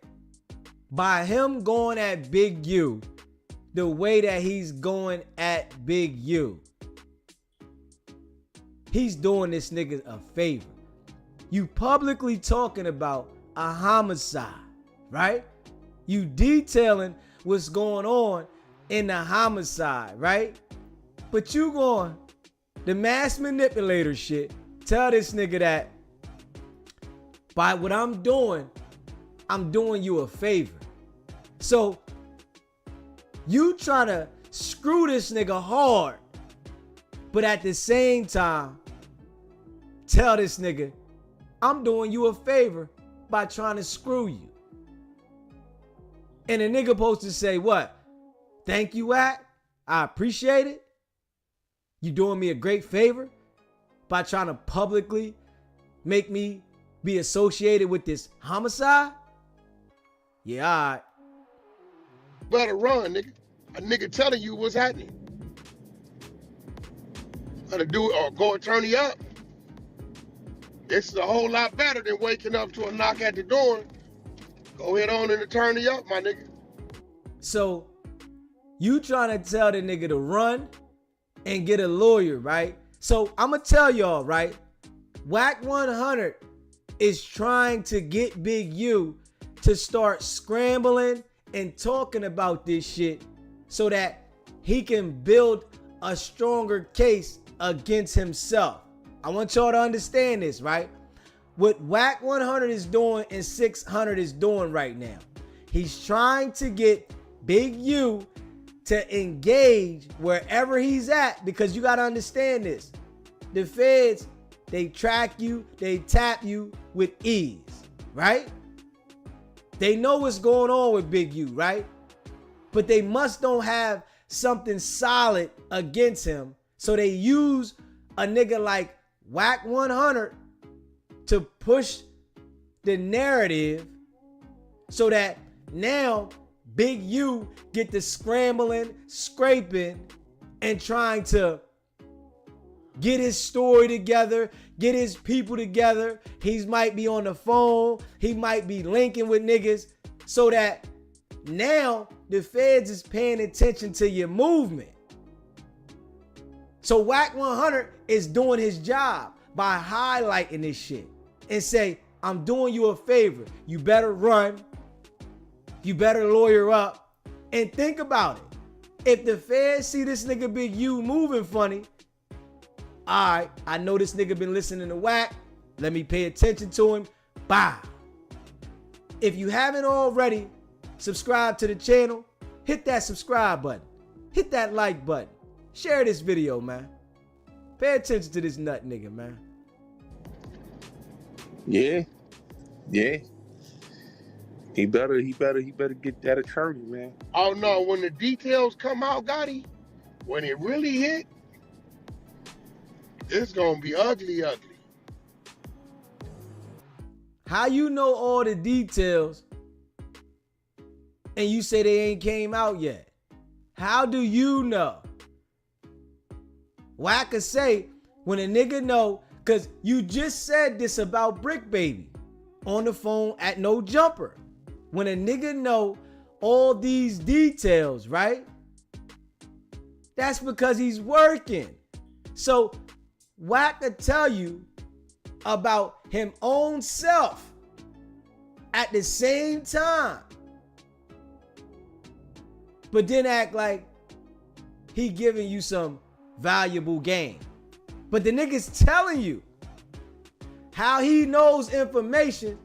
by him going at Big U, the way that he's going at Big U, he's doing this nigga a favor. You publicly talking about a homicide, right? You detailing what's going on in the homicide, right? But you going, the mass manipulator shit, tell this nigga that by what I'm doing you a favor. So you trying to screw this nigga hard, but at the same time, tell this nigga, I'm doing you a favor by trying to screw you. And the nigga supposed to say what? Thank you, Wack. I appreciate it. You doing me a great favor by trying to publicly make me be associated with this homicide? Yeah, all right. Better run, nigga. A nigga telling you what's happening. Better do it or go attorney up. This is a whole lot better than waking up to a knock at the door. Go ahead on and attorney up, my nigga. So you trying to tell the nigga to run and get a lawyer, right? So I'm going to tell y'all, right? wack100 is trying to get Big U to start scrambling and talking about this shit so that he can build a stronger case against himself. I want y'all to understand this, right? What wack100 is doing and 600 is doing right now. He's trying to get Big U to engage wherever he's at, because you got to understand this. The feds, they track you, they tap you with ease, right? They know what's going on with Big U, right? But they don't have something solid against him. So they use a nigga like wack100 to push the narrative so that now Big U get to scrambling, scraping, and trying to get his story together, get his people together. He might be on the phone. He might be linking with niggas so that now the feds is paying attention to your movement. So wack100 is doing his job by highlighting this shit and say, I'm doing you a favor. You better run. You better lawyer up. And think about it. If the feds see this nigga Big U moving funny, all right, I know this nigga been listening to Wack. Let me pay attention to him. Bye. If you haven't already subscribed to the channel, hit that subscribe button. Hit that like button. Share this video, man. Pay attention to this nut nigga, man. Yeah. He better get that attorney, man. Oh no, when the details come out, Gotti, when it really hit, it's gonna be ugly. How you know all the details and you say they ain't came out yet? How do you know? Well, I could say when a nigga know, cause you just said this about Brick Baby on the phone at No Jumper. When a nigga know all these details, right? That's because he's working. So Wack could tell you about him own self at the same time, but then act like he giving you some valuable game. But the nigga's telling you how he knows information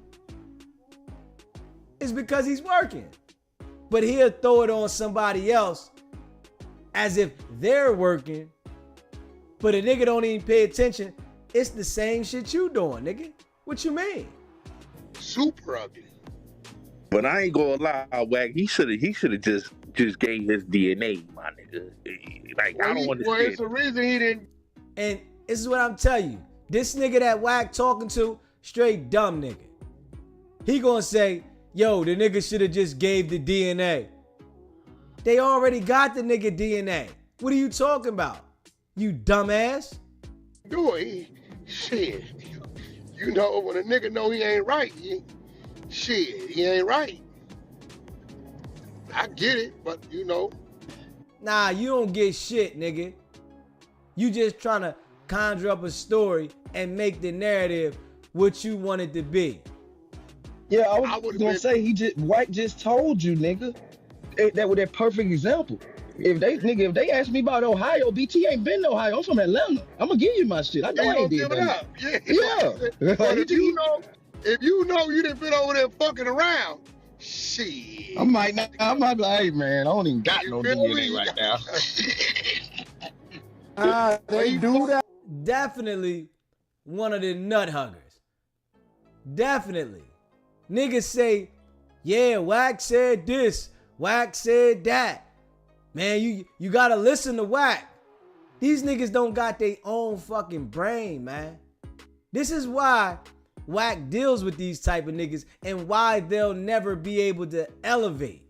is because he's working. But he'll throw it on somebody else as if they're working. But a nigga don't even pay attention. It's the same shit you doing, nigga. What you mean? Super ugly. But I ain't gonna lie, Wack. He should have just gave his DNA, my nigga. Like, I don't understand. Well, it's the reason he didn't. And this is what I'm telling you. This nigga that Wack talking to, straight dumb nigga. He gonna say, yo, the nigga should have just gave the DNA. They already got the nigga DNA. What are you talking about? You dumbass. Do it. Shit. You know, when a nigga know he ain't right, he ain't right. I get it, but you know. Nah, you don't get shit, nigga. You just trying to conjure up a story and make the narrative what you want it to be. Yeah, I was gonna say Wack just told you, nigga. That was that perfect example. If they ask me about Ohio, BT ain't been to Ohio. I'm from Atlanta. I'm gonna give you my shit. I know I ain't did that. Yeah. But if you know you done been over there fucking around, shit. I might be like, hey man, I don't even got no DNA right now. They do that. Definitely one of the nut huggers. Definitely. Niggas say, yeah, Wack said this, Wack said that. Man, you gotta listen to Wack. These niggas don't got their own fucking brain, man. This is why Wack deals with these type of niggas and why they'll never be able to elevate,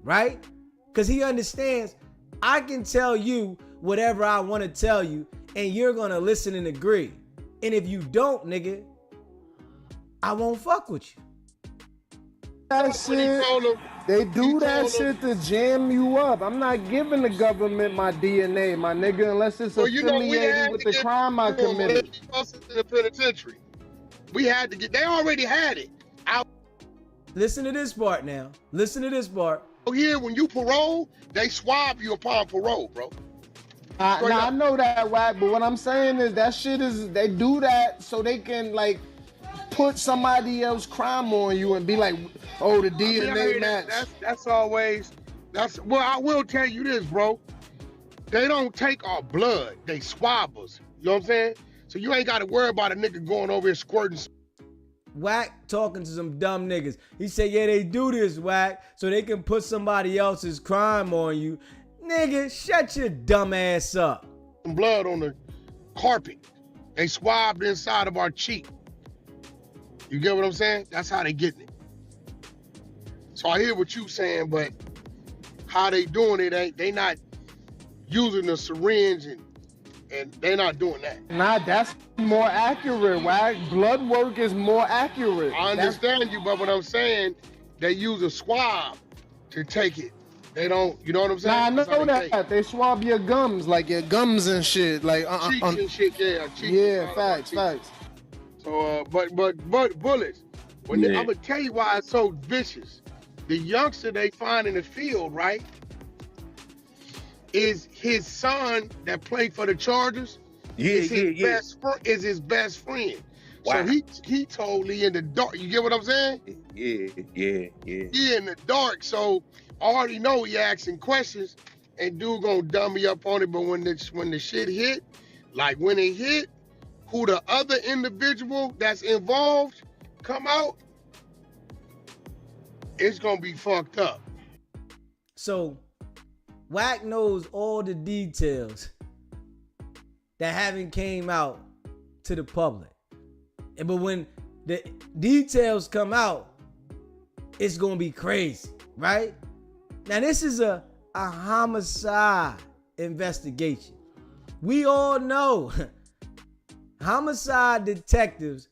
right? Because he understands I can tell you whatever I want to tell you and you're gonna listen and agree. And if you don't, nigga, I won't fuck with you. That shit, they do that shit to jam you up. I'm not giving the government my DNA, my nigga, unless it's affiliated with the crime I committed. In the penitentiary. We had to get, they already had it. Listen to this part now. Listen to this part. Here, when you parole, they swab you upon parole, bro. I know that, Wack, but what I'm saying is that shit is, they do that so they can, like, put somebody else's crime on you and be like, oh, the DNA match. Well, I will tell you this, bro. They don't take our blood. They swab us. You know what I'm saying? So you ain't got to worry about a nigga going over here squirting. Wack talking to some dumb niggas. He said, yeah, they do this, Wack, so they can put somebody else's crime on you. Nigga, shut your dumb ass up. Blood on the carpet. They swabbed inside of our cheek. You get what I'm saying? That's how they getting it. So I hear what you saying, but how they doing it, they not using the syringe and they not doing that. Nah, that's more accurate, right? Blood work is more accurate. I understand you, but what I'm saying, they use a swab to take it. They don't, you know what I'm saying? Nah, I know that. They swab your gums, like your gums and shit. Like cheeks and shit, yeah. Cheeks yeah, facts. So, but bullets. I'm gonna tell you why it's so vicious. The youngster they find in the field, right, is his son that played for the Chargers. Is his best friend. Wow. So he totally in the dark. You get what I'm saying? Yeah. He in the dark. So I already know he asking questions, and dude gonna dumb me up on it. But when the shit hit, like when it hit, who the other individual that's involved come out, it's gonna be fucked up. So Wack knows all the details that haven't came out to the public. But when the details come out, it's gonna be crazy, right? Now this is a homicide investigation. We all know homicide detectives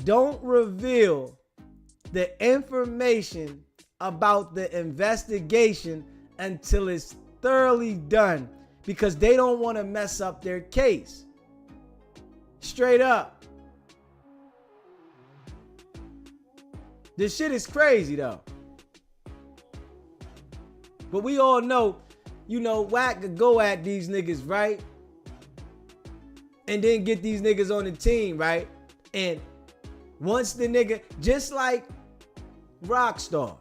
don't reveal the information about the investigation until it's thoroughly done because they don't want to mess up their case. Straight up. This shit is crazy though. But we all know, Wack could go at these niggas, right? And then get these niggas on the team, right? And once the nigga, just like Rockstar.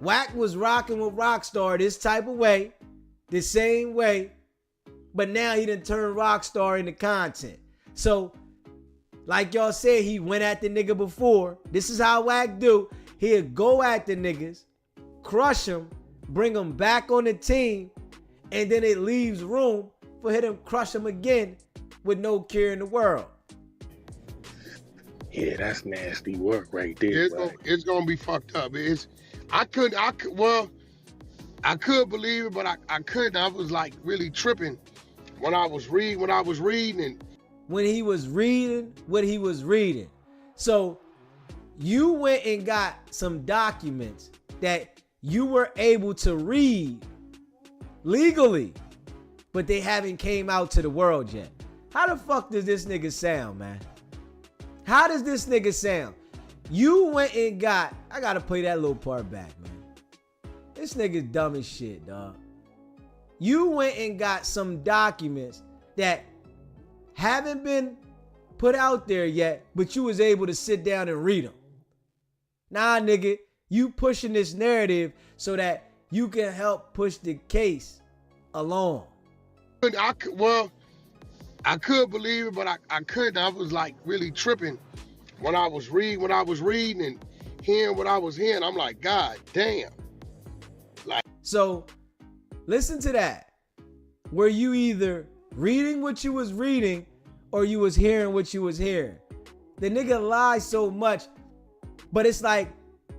Wack was rocking with Rockstar this type of way, the same way, but now he done turned Rockstar into content. So, like y'all said, he went at the nigga before. This is how Wack do. He'll go at the niggas, crush them, bring them back on the team, and then it leaves room for him to crush them again with no care in the world. Yeah, that's nasty work right there. It's gonna be fucked up. I could believe it, but I couldn't. I was like really tripping when I was reading and when he was reading what he was reading. So you went and got some documents that you were able to read legally, but they haven't came out to the world yet. How the fuck does this nigga sound, man? How does this nigga sound? You went and got, I gotta play that little part back, man. This nigga's dumb as shit, dog. You went and got some documents that haven't been put out there yet, but you was able to sit down and read them. Nah, nigga, you pushing this narrative so that you can help push the case along. I could believe it, but I couldn't. I was like really tripping when I was reading and hearing what I was hearing. I'm like, God damn. So listen to that. Were you either reading what you was reading or you was hearing what you was hearing? The nigga lies so much, but it's like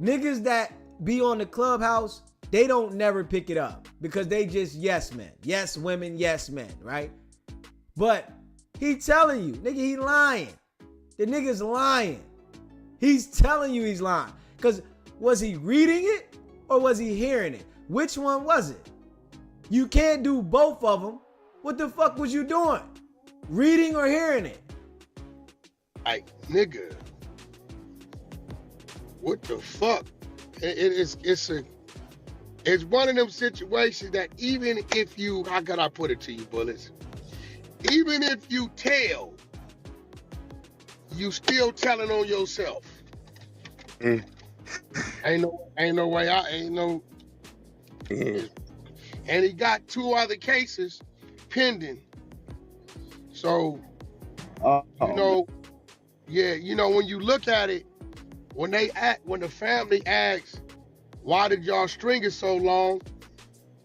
niggas that be on the Clubhouse, they don't never pick it up because they just yes men, yes women, yes men, right? But he telling you, nigga, he lying. The nigga's lying. He's telling you he's lying. Because was he reading it or was he hearing it? Which one was it? You can't do both of them. What the fuck was you doing? Reading or hearing it? Like, nigga, what the fuck? It's one of them situations that even if you, how can I put it to you, Bullets? Even if you tell, you still telling on yourself. Ain't no way out, And he got 2 other cases pending. So, when you look at it, when the family asks, why did y'all string it so long?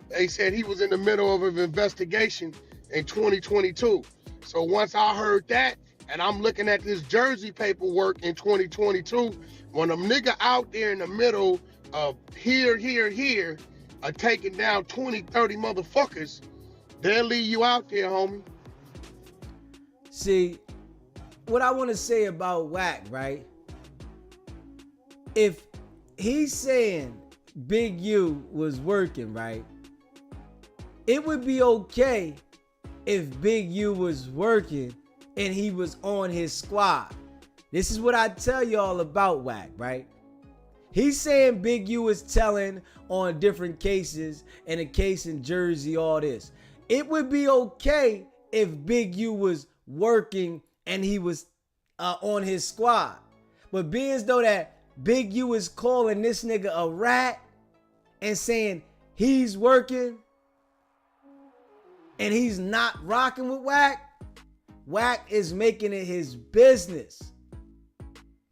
They said he was in the middle of an investigation in 2022. So once I heard that, And I'm looking at this Jersey paperwork in 2022. When a nigga out there in the middle of here, are taking down 20, 30 motherfuckers, they'll leave you out there, homie. See, what I want to say about Wack, right? If he's saying Big U was working, right? It would be okay if Big U was working and he was on his squad. This is what I tell y'all about Wack, right? He's saying Big U is telling on different cases and a case in Jersey, all this. It would be okay if Big U was working and he was on his squad. But being as though that Big U is calling this nigga a rat and saying he's working and he's not rocking with Wack, Wack is making it his business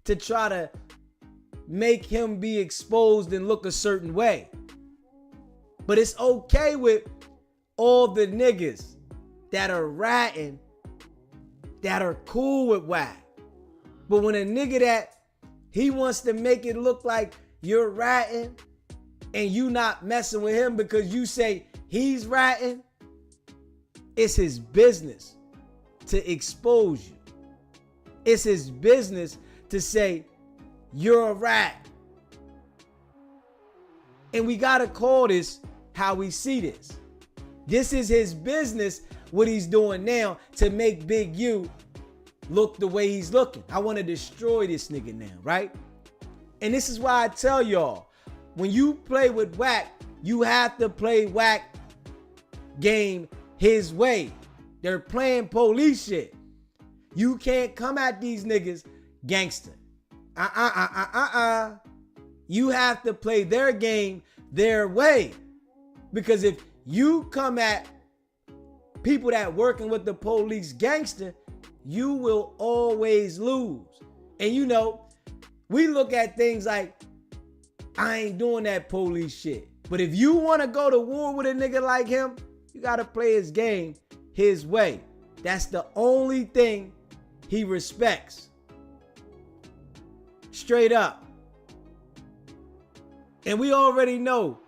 to try to make him be exposed and look a certain way. But it's okay with all the niggas that are ratting, that are cool with Wack. But when a nigga that he wants to make it look like you're ratting and you not messing with him because you say he's ratting, it's his business to expose you. It's his business to say you're a rat. And we gotta call this how we see this. This is his business, what he's doing now to make Big U look the way he's looking. I want to destroy this nigga now, right? And this is why I tell y'all, when you play with Wack, you have to play Wack game his way. They're playing police shit. You can't come at these niggas gangster. You have to play their game their way. Because if you come at people that working with the police gangster, you will always lose. And you know, we look at things like, I ain't doing that police shit. But if you want to go to war with a nigga like him, you got to play his game his way. That's the only thing he respects. Straight up. And we already know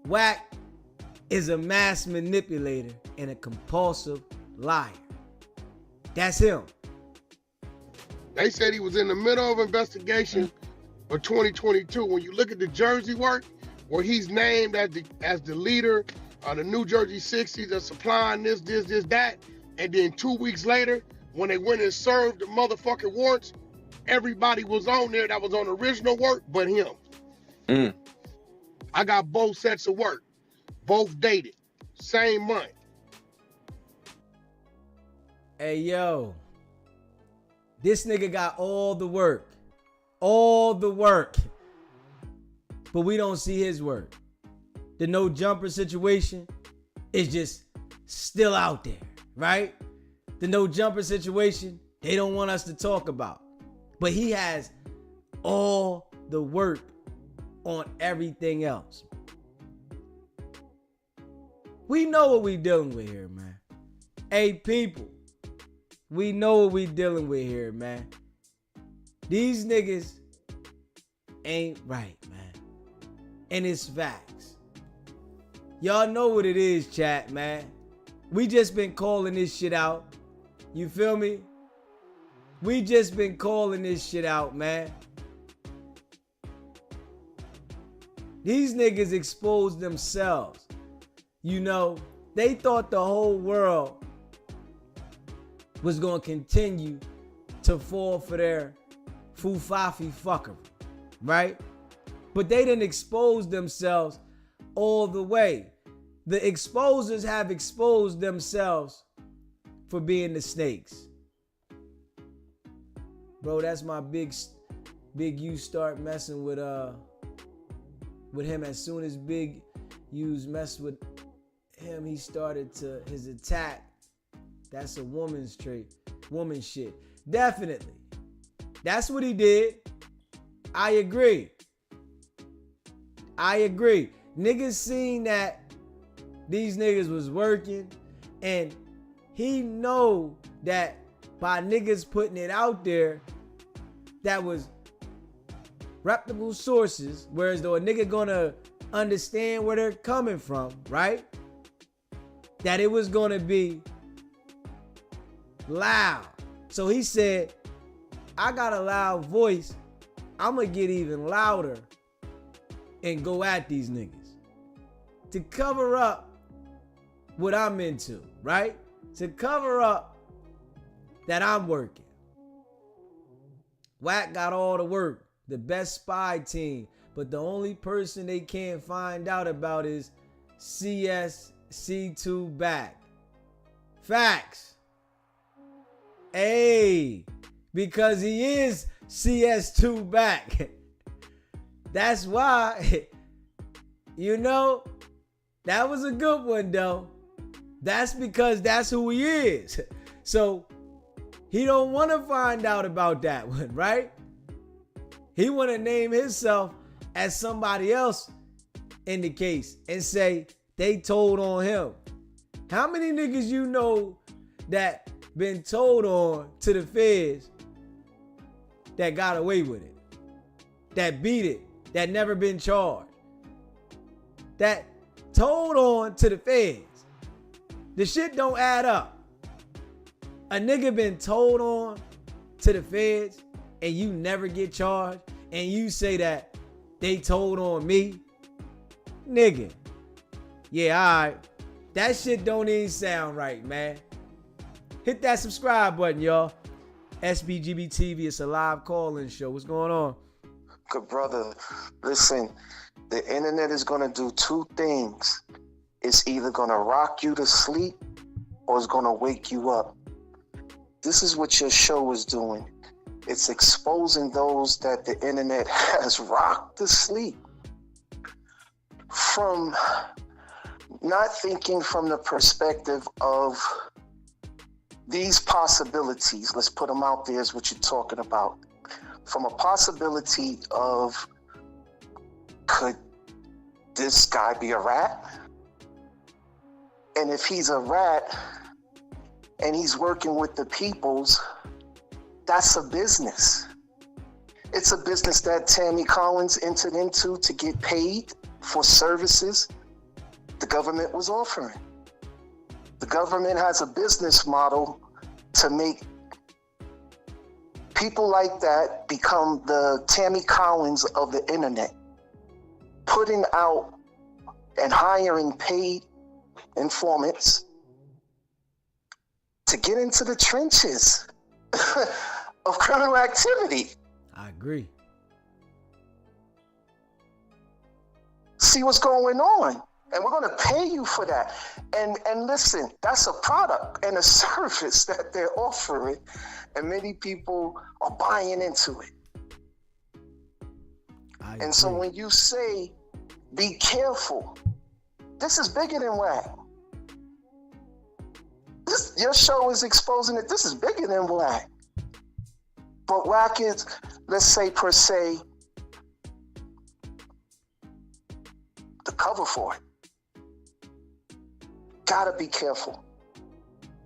Wack is a mass manipulator and a compulsive liar. That's him. They said he was in the middle of investigation for 2022. When you look at the Jersey work, where he's named as the leader of the New Jersey 60s of supplying this, that, and then 2 weeks later, when they went and served the motherfucking warrants, everybody was on there that was on original work but him. I got both sets of work, both dated, same month. Hey, yo. This nigga got all the work. All the work. But we don't see his work. The no jumper situation is just still out there, right? The no jumper situation, they don't want us to talk about. But he has all the work on everything else. We know what we dealing with here, man. Hey, people. We know what we dealing with here, man. These niggas ain't right, man. And it's facts. Y'all know what it is, chat, man. We just been calling this shit out. You feel me? We just been calling this shit out, man. These niggas exposed themselves. You know, they thought the whole world was going to continue to fall for their foofafi fuckery, right? But they didn't expose themselves all the way. The exposers have exposed themselves for being the snakes. Bro, that's my big U start messing with him. As soon as Big U's messed with him, he started to his attack. That's a woman's trait. Woman shit. Definitely. That's what he did. I agree. Niggas seen that these niggas was working, and he know that by niggas putting it out there that was reputable sources, whereas though a nigga gonna understand where they're coming from, right? That it was gonna be loud. So he said, I got a loud voice. I'm gonna get even louder and go at these niggas to cover up what I'm into, right? To cover up that I'm working. Wack got all the work, the best spy team, but the only person they can't find out about is CSC2 back. Facts. Hey, because he is CS2 back. That's why, you know, that was a good one though. That's because that's who he is. So he don't want to find out about that one, right? He want to name himself as somebody else in the case and say they told on him. How many niggas you know that been told on to the feds that got away with it, that beat it, that never been charged, that told on to the feds? The shit don't add up. A nigga been told on to the feds and you never get charged and you say that they told on me? Nigga. Yeah, alright. That shit don't even sound right, man. Hit that subscribe button, y'all. SBGB TV, it's a live call-in show. What's going on? Good brother. Listen, the internet is going to do two things. It's either going to rock you to sleep or it's going to wake you up. This is what your show is doing. It's exposing those that the internet has rocked to sleep. From not thinking from the perspective of these possibilities, let's put them out there, is what you're talking about. From a possibility of, could this guy be a rat? And if he's a rat and he's working with the peoples, that's a business. It's a business that Tammy Collins entered into to get paid for services the government was offering. The government has a business model to make people like that become the Tammy Collins of the internet, putting out and hiring paid informants to get into the trenches of criminal activity. I agree. See what's going on. And we're going to pay you for that. And listen, that's a product and a service that they're offering. And many people are buying into it. And so when you say, be careful, this is bigger than WAC. Your show is exposing that this is bigger than WAC. But WAC is, let's say per se, the cover for it. Gotta be careful.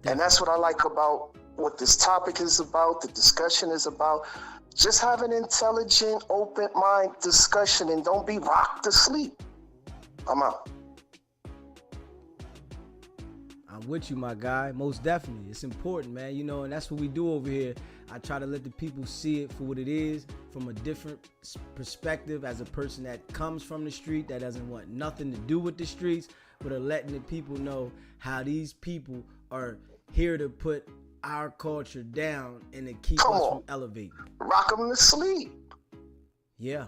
And that's what I like about what this topic is about, the discussion is about. Just have an intelligent, open mind discussion and don't be rocked to sleep. I'm out. I'm with you, my guy. Most definitely. It's important, man. You know, and that's what we do over here. I try to let the people see it for what it is from a different perspective as a person that comes from the street, that doesn't want nothing to do with the streets, but are letting the people know how these people are here to put our culture down and to keep us from elevating. Rock them to sleep. Yeah.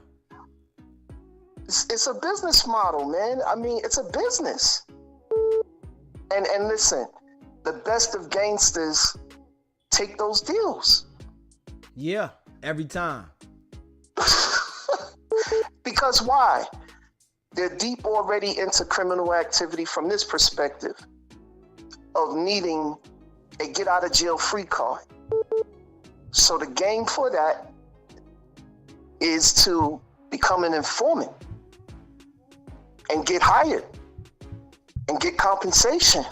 It's a business model, man. I mean, it's a business. And listen, the best of gangsters take those deals. Yeah, every time. Because why? They're deep already into criminal activity from this perspective of needing a get out of jail free card. So the game for that is to become an informant and get hired and get compensation.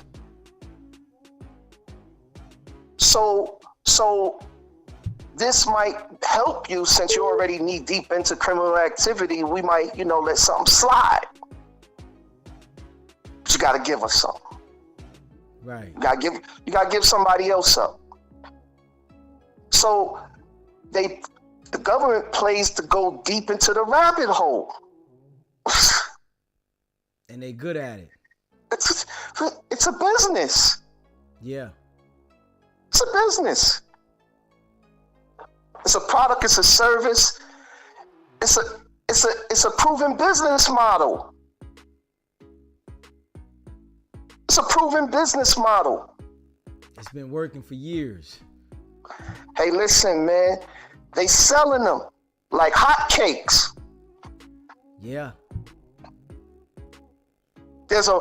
So So this might help you, since you're already knee deep into criminal activity. We might, let something slide. But you gotta give us something. Right. You gotta give somebody else up. So the government plays to go deep into the rabbit hole. And they good at it. It's a business. Yeah. It's a business. It's a product, it's a service. It's a proven business model. It's a proven business model. It's been working for years. Hey, listen, man. They selling them like hotcakes. Yeah. There's a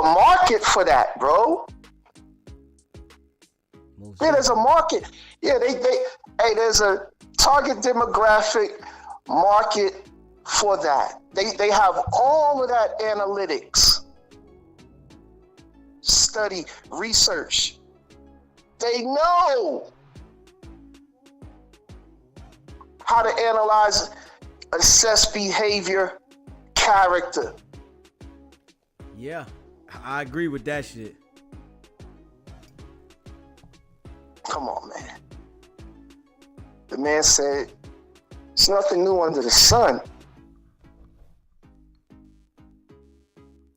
market for that, bro. Yeah, there's a market. Yeah, there's a target demographic market for that. They have all of that analytics, study, research. They know how to analyze, assess behavior, character. Yeah, I agree with that shit. Come on, man. The man said, "It's nothing new under the sun."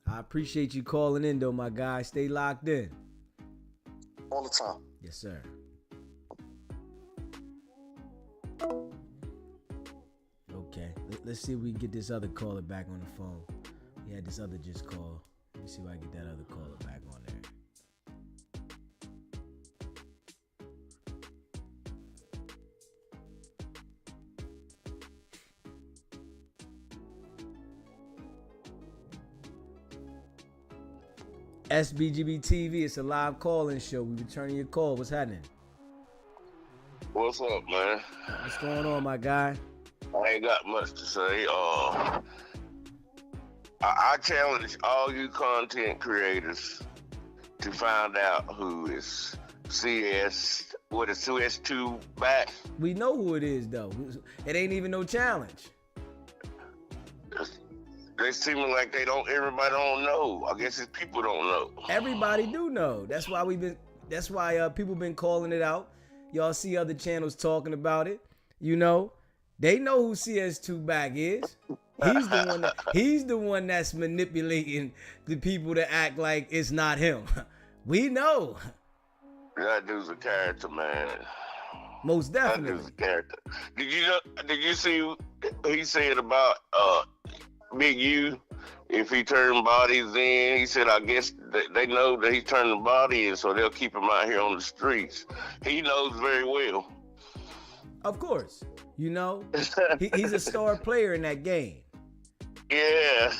I appreciate you calling in, though, my guy. Stay locked in. All the time. Yes, sir. Okay, let's see if we can get this other caller back on the phone. We had this other just call. Let me see if I can get that other caller back on there. SBGB TV, it's a live call-in show. We returning your call. What's happening? What's up, man? What's going on, my guy? I ain't got much to say. I challenge all you content creators to find out who is CS2 back. We know who it is, though. It ain't even no challenge. They seem like everybody don't know. I guess it's people don't know. Everybody do know. That's why people been calling it out. Y'all see other channels talking about it. They know who CS2 back is. He's the one that's manipulating the people to act like it's not him. We know. That dude's a character, man. Most definitely. That dude's a character. Did you see what he said about Big U? If he turned bodies in, he said, I guess they know that he's turning body in, so they'll keep him out here on the streets. He knows very well. Of course. He's a star player in that game. Yeah.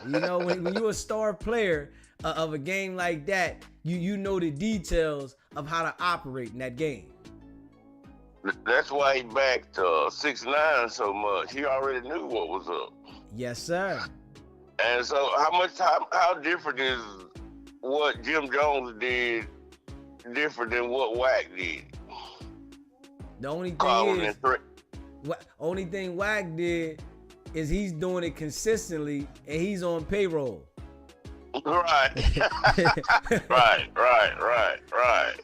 When you're a star player of a game like that, you know the details of how to operate in that game. That's why he backed 6ix9ine so much. He already knew what was up. Yes, sir. And so how different is what Jim Jones did different than what Wack did? The only thing Wack did is he's doing it consistently and he's on payroll. Right. right.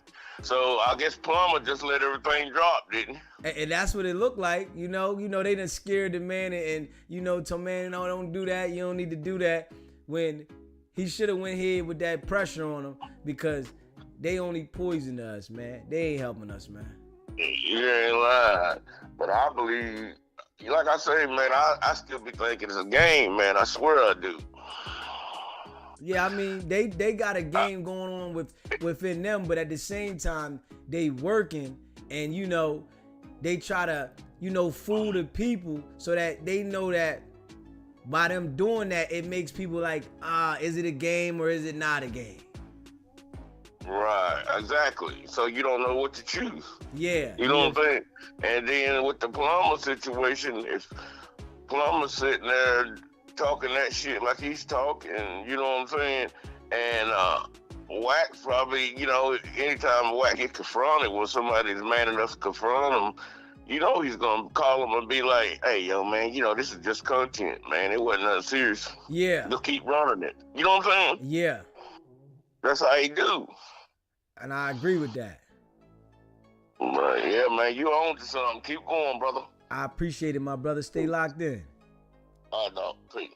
So I guess Plumber just let everything drop, didn't he? And that's what it looked like. They done scared the man and told man, no, don't do that. You don't need to do that. When he should have went ahead with that pressure on him, because they only poison us, man. They ain't helping us, man. You ain't lying. But I believe, like I say, man, I still be thinking it's a game, man. I swear I do. Yeah, I mean, they got a game going on within them, but at the same time, they working and, they try to, fool the people so that they know that by them doing that, it makes people like, is it a game or is it not a game? Right, exactly. So you don't know what to choose. Yeah. You know what I'm saying? And then with the Plumber situation, if Plumber's sitting there talking that shit like he's talking, you know what I'm saying? And Wack probably, anytime Wack get confronted when somebody's man enough to confront him, he's gonna call him and be like, "Hey, yo, man, this is just content, man. It wasn't nothing serious. Yeah. You'll keep running it." You know what I'm saying? Yeah. That's how he do. And I agree with that. But yeah, man, you on to something. Keep going, brother. I appreciate it, my brother. Stay locked in. No, please.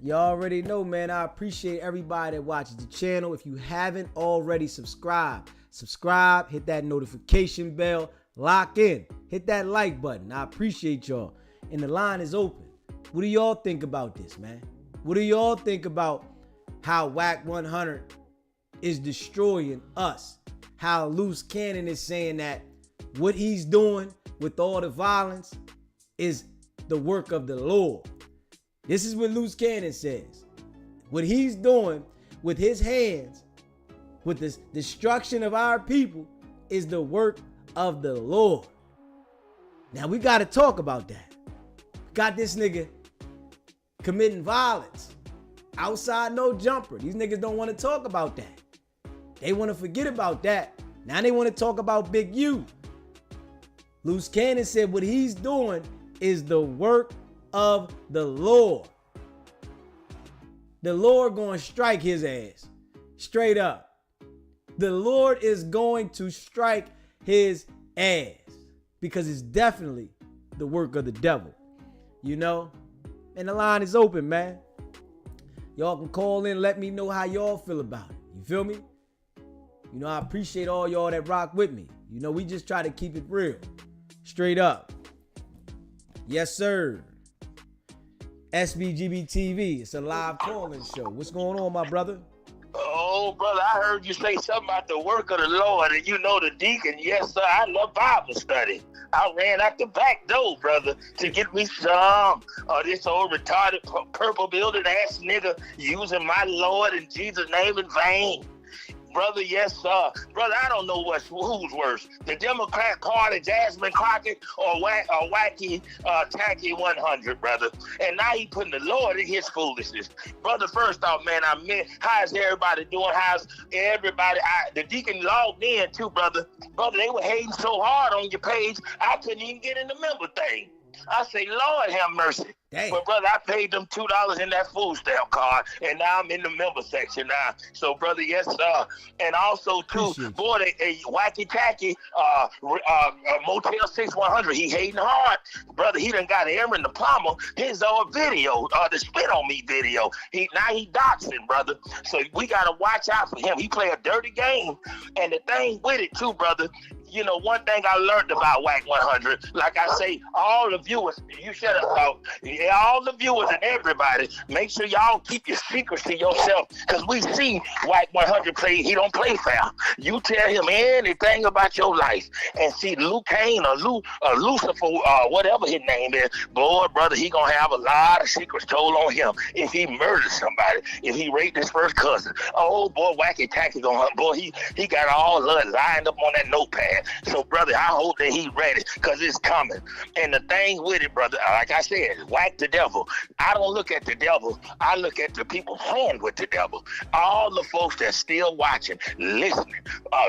You already know, man. I appreciate everybody that watches the channel. If you haven't already subscribed, hit that notification bell, lock in, hit that like button. I appreciate y'all. And the line is open. What do y'all think about this, man? What do y'all think about how wack100 is destroying us? How Luce Cannon is saying that what he's doing with all the violence is the work of the Lord. This is what Luce Cannon says. What he's doing with his hands, with the destruction of our people, is the work of the Lord. Now we got to talk about that. Got this nigga committing violence outside no jumper. These niggas don't want to talk about that. They want to forget about that. Now they want to talk about Big U. Luce Cannon said what he's doing is the work of the Lord. The Lord going to strike his ass. Straight up. The Lord is going to strike his ass. Because it's definitely the work of the devil. And the line is open, man. Y'all can call in, let me know how y'all feel about it. You feel me? I appreciate all y'all that rock with me. We just try to keep it real. Straight up. Yes, sir. SBGB TV. It's a live calling show. What's going on, my brother? Oh, brother, I heard you say something about the work of the Lord, and the deacon. Yes, sir, I love Bible study. I ran out the back door, brother, to get me some of this old retarded purple building ass nigga using my Lord in Jesus' name in vain. Brother, yes, sir. Brother, I don't know who's worse, the Democrat Party, Jasmine Crockett, or wacky, tacky 100, brother. And now he putting the Lord in his foolishness. Brother, first off, man, how's everybody doing? How's everybody? The deacon logged in too, brother. Brother, they were hating so hard on your page, I couldn't even get in the member thing. I say, Lord have mercy. Damn. But brother, I paid them $2 in that food stamp card, and now I'm in the member section now. So brother, yes sir. And also too, boy, a wacky tacky Motel 6100. He hating hard, brother. He done got Aaron the plumber his video, the spit on me video. He doxing, brother. So we gotta watch out for him. He play a dirty game, and the thing with it too, brother. One thing I learned about wack100, like I say, all the viewers, you shut up, all the viewers and everybody, make sure y'all keep your secrets to yourself, because we see wack100 play, he don't play fair. You tell him anything about your life, and see Luke Kane or Lucifer, whatever his name is, boy, brother, he gonna have a lot of secrets told on him if he murders somebody, if he raped his first cousin. Oh, boy, wacky tacky he got all of it lined up on that notepad. So, brother, I hope that he's ready, because it's coming. And the thing with it, brother, like I said, whack the devil. I don't look at the devil. I look at the people playing with the devil. All the folks that's still watching, listening,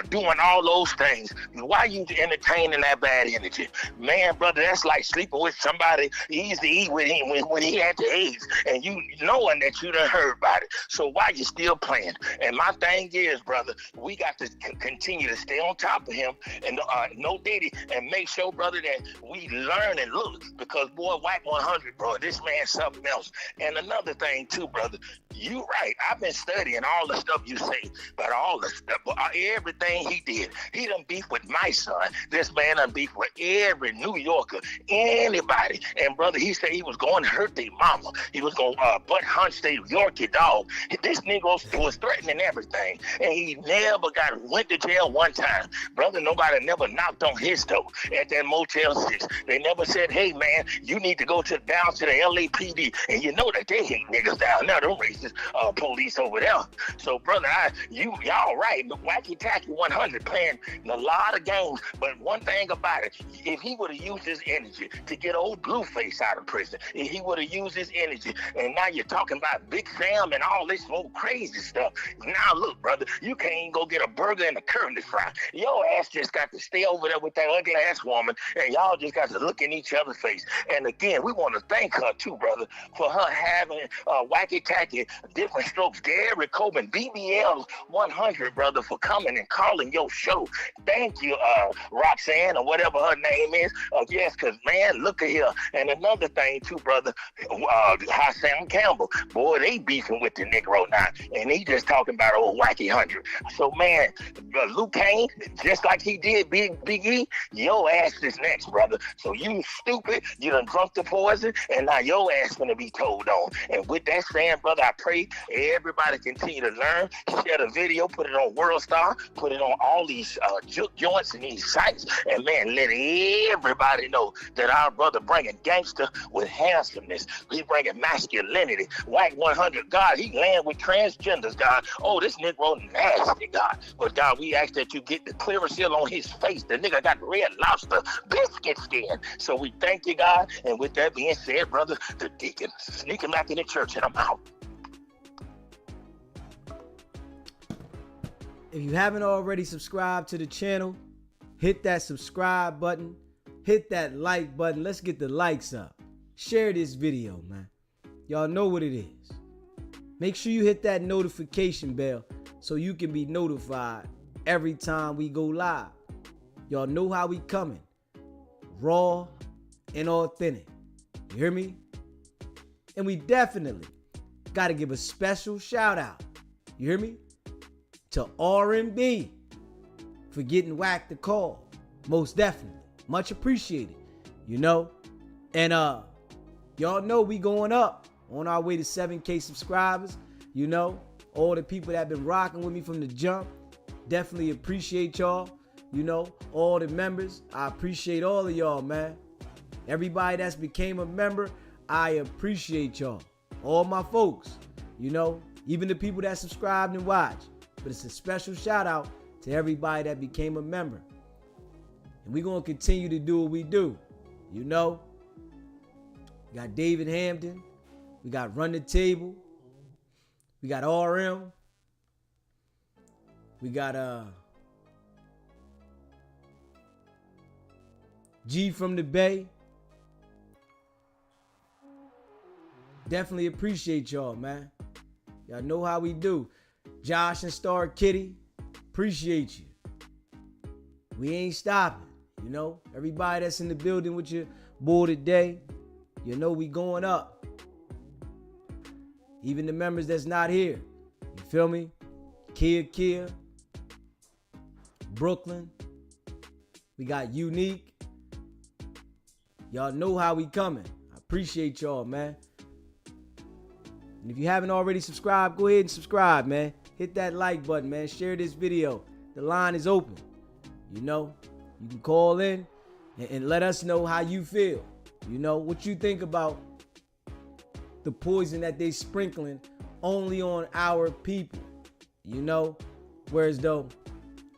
doing all those things. Why you entertaining that bad energy? Man, brother, that's like sleeping with somebody easy to eat with him when he had the AIDS, and you knowing that you done heard about it. So why you still playing? And my thing is, brother, we got to continue to stay on top of him, and no diddy, and make sure, brother, that we learn and look, because boy, wack100, bro, this man's something else. And another thing too, brother, you right, I've been studying all the stuff you say, but all the stuff, everything he did, he done beef with my son. This man done beef with every New Yorker, anybody. And brother, he said he was going to hurt their mama. He was going to butt hunch their Yorkie dog. This nigga was threatening everything, and he never went to jail one time. Brother, nobody never knocked on his door at that Motel 6. They never said, hey man, you need to go down to the LAPD. And you know that they hate niggas down there, them racist racist police over there. So, brother, y'all right. But Wacky Tacky 100 playing a lot of games. But one thing about it, if he would have used his energy to get old Blueface out of prison, if he would have used his energy, and now you're talking about Big Sam and all this old crazy stuff. Now, look, brother, you can't even go get a burger and a curly fry. Your ass just got to stay over there with that ugly ass woman, and y'all just got to look in each other's face. And again, we want to thank her too, brother, for her having Wacky Tacky, Different Strokes, Gary Coben, BBL 100, brother, for coming and calling your show. Thank you, Roxanne, or whatever her name is. Yes, because, man, look at here. And another thing, too, brother, Hassan Campbell. Boy, they beefing with the Negro now. And he just talking about old Wacky 100. So, man, Luke Kane, just like he did Big E, your ass is next, brother. So you stupid, you done drunk the poison, and now your ass gonna be told on. And with that saying, brother, I pray everybody continue to learn, share the video, put it on World Star, put it on all these juke joints and these sites, and man, let everybody know that our brother bringing gangster with handsomeness. He bringing masculinity. Wack 100, God, he land with transgenders, God. Oh, this Negro nasty, God. But God, we ask that you get the clear seal on his face. The nigga got red lobster biscuit skin. So we thank you, God. And with that being said, brother, the deacon sneaking back in the church, and I'm out. If you haven't already subscribed to the channel, hit that subscribe button, hit that like button. Let's get the likes up. Share this video, man. Y'all know what it is. Make sure you hit that notification bell so you can be notified every time we go live. Y'all know how we coming. Raw and authentic. You hear me? And we definitely got to give a special shout out. You hear me? To R&B for getting whacked the call. Most definitely. Much appreciated. You know? And y'all know we going up on our way to 7K subscribers. You know? All the people that been rocking with me from the jump. Definitely appreciate y'all. You know? All the members. I appreciate all of y'all, man. Everybody that's became a member, I appreciate y'all. All my folks. You know? Even the people that subscribed and watched. But it's a special shout out to everybody that became a member. And we're going to continue to do what we do. You know? We got David Hampton. We got Run the Table. We got RM. We got G from the Bay. Definitely appreciate y'all, man. Y'all know how we do. Josh and Star Kitty, appreciate you. We ain't stopping, you know. Everybody that's in the building with your boy today, you know we going up. Even the members that's not here, you feel me? Kia, Brooklyn, we got Unique. Y'all know how we coming. I appreciate y'all, man. And if you haven't already subscribed, go ahead and subscribe, man. Hit that like button, man. Share this video. The line is open. You know, you can call in and let us know how you feel. You know, what you think about the poison that they sprinkling only on our people. You know, whereas though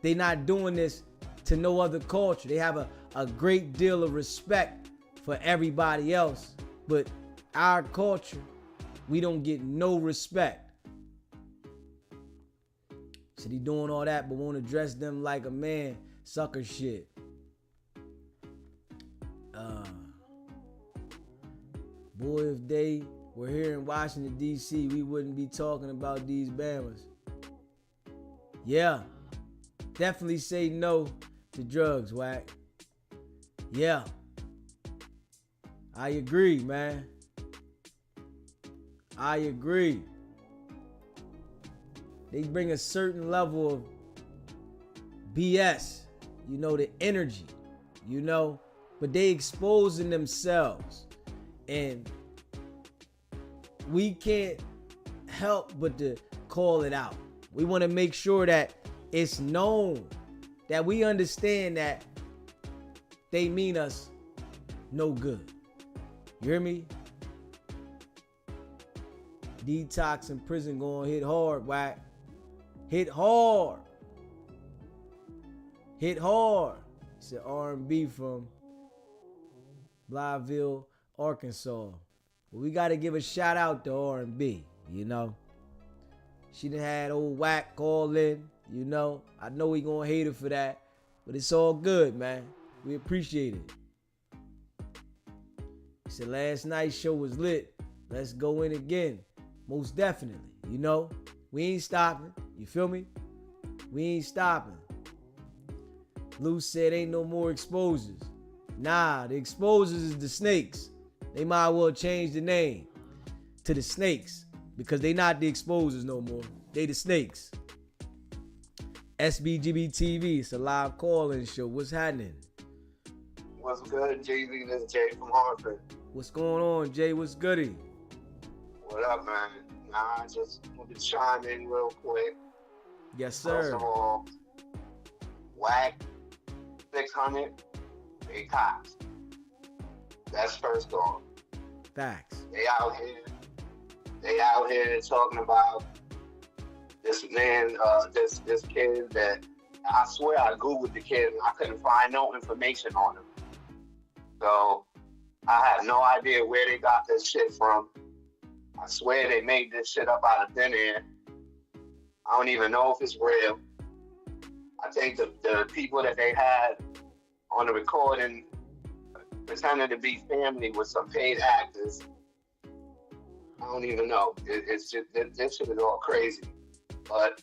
they not doing this to no other culture. They have a great deal of respect for everybody else. But our culture, we don't get no respect. So he doing all that, but won't address them like a man. Sucker shit. Boy, if they were here in Washington, D.C., we wouldn't be talking about these Bamas. Yeah. Definitely say no to drugs, Wack. Yeah. I agree, man. I agree. They bring a certain level of BS, you know, the energy, you know, but they exposing themselves. And we can't help but to call it out. We want to make sure that it's known, that we understand that they mean us no good. You hear me? Detox in prison gonna hit hard, Wack. Hit hard. Hit hard. He said R&B from Blytheville, Arkansas. Well, we gotta give a shout out to R&B, you know. She done had old Wack call in, you know. I know we gonna hate her for that, but it's all good, man. We appreciate it. He said last night's show was lit. Let's go in again. Most definitely, you know. We ain't stopping. You feel me? We ain't stopping. Luce said ain't no more exposers. Nah, the exposers is the snakes. They might well change the name to the snakes because they not the exposers no more. They the snakes. SBGB TV, it's a live call-in show. What's happening? What's good, Jay-Z? This is Jay from Hartford. What's going on, Jay? What's goody? What up, man? Nah, I just want to chime in real quick. Yes, sir. First of all, wack100, they cops. That's first off. Facts. They out here talking about this man, this kid that I swear I Googled the kid and I couldn't find no information on him. So I have no idea where they got this shit from. I swear they made this shit up out of thin air. I don't even know if it's real. I think the people that they had on the recording pretending to be family with some paid actors. I don't even know. It's just, this shit is all crazy. But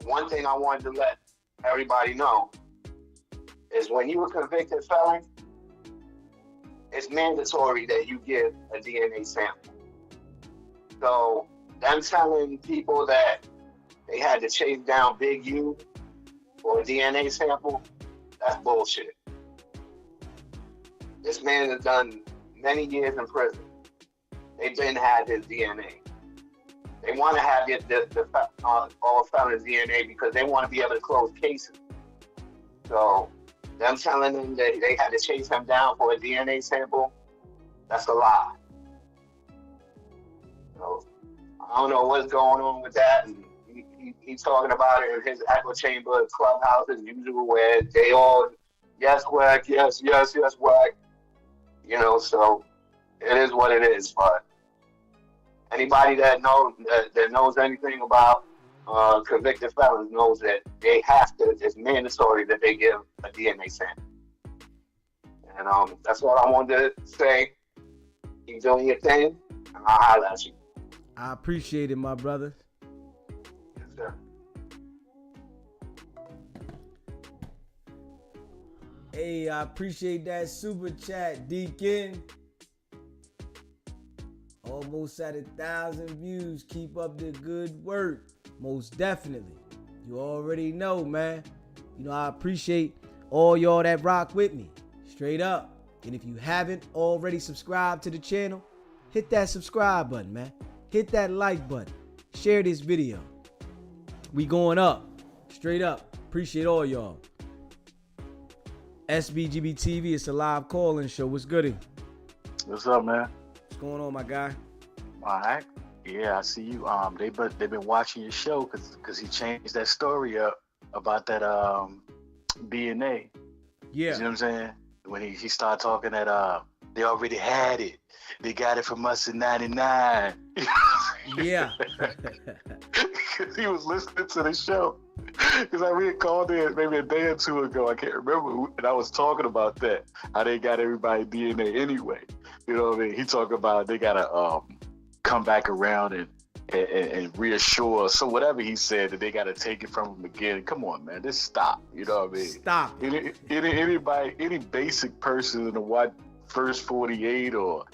one thing I wanted to let everybody know is when you're a convicted felon, it's mandatory that you give a DNA sample. So them telling people that they had to chase down Big U for a DNA sample, that's bullshit. This man has done many years in prison. They didn't have his DNA. They want to have all felons' DNA because they want to be able to close cases. So them telling them that they had to chase him down for a DNA sample, that's a lie. So I don't know what's going on with that. And he's talking about it in his echo chamber Clubhouse as usual, where they all, yes, Wack, yes, Wack. You know, so it is what it is. But anybody that knows anything about convicted felons knows that they have to. It's mandatory that they give a DNA sample. And that's all I wanted to say. Keep doing your thing, and I'll holler at you. I appreciate it, my brother. Yes, sir. Hey, I appreciate that super chat, Deacon. Almost at 1,000 views. Keep up the good work. Most definitely. You already know, man. You know, I appreciate all y'all that rock with me. Straight up. And if you haven't already subscribed to the channel, hit that subscribe button, man. Hit that like button. Share this video. We going up. Straight up. Appreciate all y'all. SBGB TV, it's a live call-in show. What's goody? What's up, man? What's going on, my guy? All right. Yeah, I see you. They've been watching your show because he changed that story up about that DNA. Yeah. You know what I'm saying? When he started talking that they already had it. They got it from us in '99. Yeah. He was listening to the show. Because we had called in maybe a day or two ago. I can't remember. And I was talking about that. How they got everybody DNA anyway. You know what I mean? He talked about they got to come back around and reassure. So whatever he said, that they got to take it from him again. Come on, man. Just stop. You know what I mean? Stop. Any basic person in the first 48 or,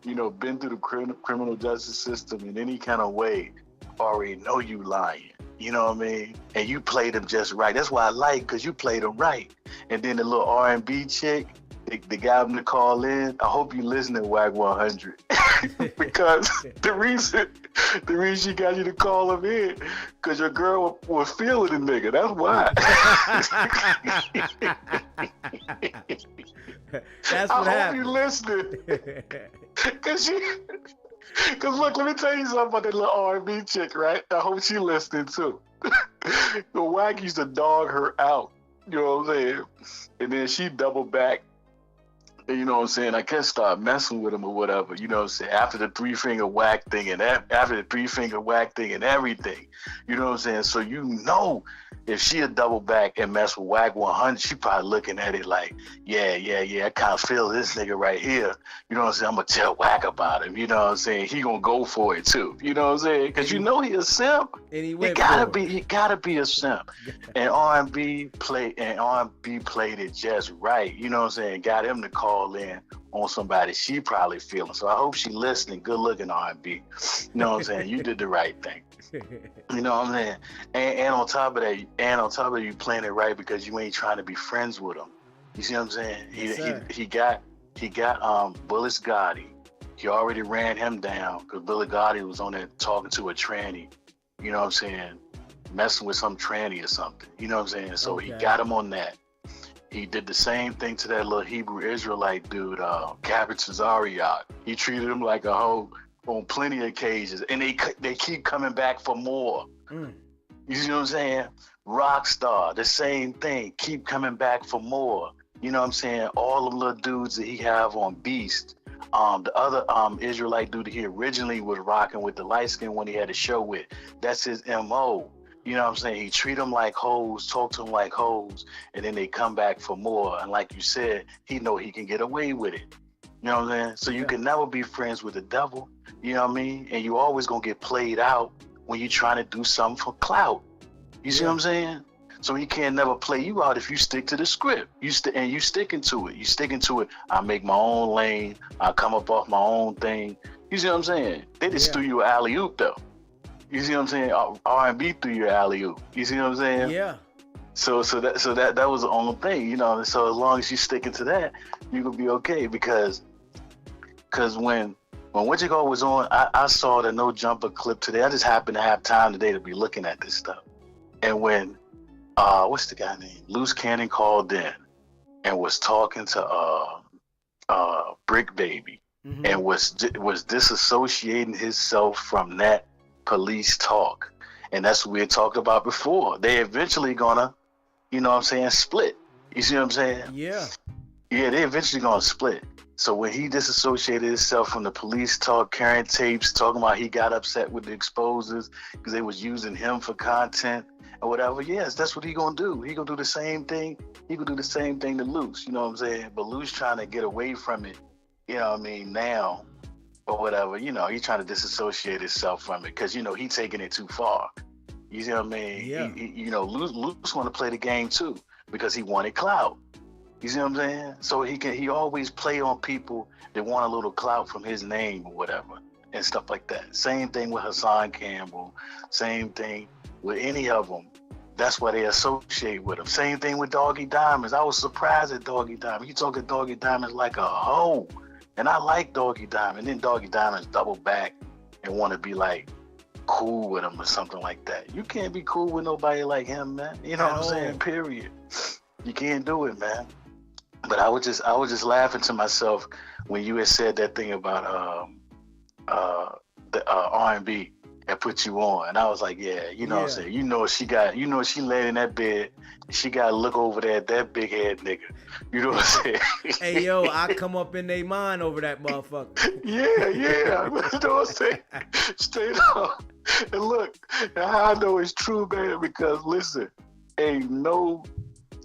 you know, been through the criminal justice system in any kind of way already know you lying. You know what I mean? And you played them just right. That's why I like, because you played them right. And then the little R&B chick, they got him to call in. I hope you listen to wack100. Because the reason she got you to call him in, because your girl was feeling the nigga. That's why. That's what happened. I hope you listening. Because Cause look, let me tell you something about that little R&B chick, right? I hope she listening too. The Wack used to dog her out, you know what I'm saying? And then she doubled back. And you know what I'm saying? I can't start messing with him or whatever. You know what I'm saying? After the 3-finger whack thing and after the 3-finger whack thing and everything, you know what I'm saying? So you know, if she had double back and mess with wack100, she probably looking at it like, yeah, I kind of feel this nigga right here. You know what I'm saying? I'm gonna tell Wack about him. You know what I'm saying? He gonna go for it too. You know what I'm saying? Because you know he a simp. And he gotta be a simp. And R&B played it just right. You know what I'm saying? Got him to call in on somebody she probably feeling. So I hope she listening. Good looking R&B. You know what I'm saying? You did the right thing. You know what I'm saying? And on top of that, you playing it right because you ain't trying to be friends with him. You see what I'm saying? He got Bullis Gotti. He already ran him down because Billy Gotti was on there talking to a tranny. You know what I'm saying? Messing with some tranny or something. You know what I'm saying? So he got him on that. He did the same thing to that little Hebrew Israelite dude, Cabot Cesariot. He treated him like a hoe on plenty of occasions, and they keep coming back for more. You see what I'm saying? Rockstar, the same thing, keep coming back for more. You know what I'm saying? All the little dudes that he have on Beast. The other Israelite dude he originally was rocking with, the light skin one he had a show with, that's his MO. You know what I'm saying? He treat them like hoes, talk to them like hoes, and then they come back for more. And like you said, he know he can get away with it. You know what I'm saying? So you can never be friends with the devil. You know what I mean? And you always gonna get played out when you're trying to do something for clout. You see what I'm saying? So he can't never play you out if you stick to the script. You sticking to it. You sticking to it. I make my own lane. I come up off my own thing. You see what I'm saying? They just threw you an alley-oop though. You see what I'm saying? R&B threw you an alley-oop. You see what I'm saying? Yeah. So that was the only thing, you know. So as long as you sticking to that, you gonna be okay because when What You Call was on, I saw the No Jumper clip today. I just happened to have time today to be looking at this stuff. And when what's the guy name? Luce Cannon called in and was talking to Brick Baby and was disassociating himself from that police talk. And that's what we had talked about before. They eventually gonna, you know what I'm saying, split. You see what I'm saying? Yeah. Yeah, they eventually gonna split. So when he disassociated himself from the police talk, carrying tapes, talking about he got upset with the exposers because they was using him for content or whatever, yes, that's what he gonna do. He gonna do the same thing. He gonna do the same thing to Luce, you know what I'm saying? But Luce trying to get away from it, you know what I mean, now or whatever, you know, he's trying to disassociate himself from it because, you know, he taking it too far. You see what I mean? Yeah. He, you know, Luce want to play the game too because he wanted clout. You see what I'm saying? So he always play on people that want a little clout from his name or whatever and stuff like that. Same thing with Hassan Campbell. Same thing with any of them. That's why they associate with him. Same thing with Doggy Diamonds. I was surprised at Doggy Diamonds. You talking Doggy Diamonds like a hoe. And I like Doggy Diamond. Then Doggy Diamonds double back and want to be like cool with him or something like that. You can't be cool with nobody like him, man. You know what I'm saying? Period. You can't do it, man. But I was just laughing to myself when you had said that thing about the R&B that put you on, and I was like, yeah, you know what I'm saying. She laying in that bed, she got to look over there at that big head nigga. You know what I'm saying? Hey yo, I come up in their mind over that motherfucker. Yeah. You know what I'm saying? Straight up. And look, I know it's true, man, because listen, ain't no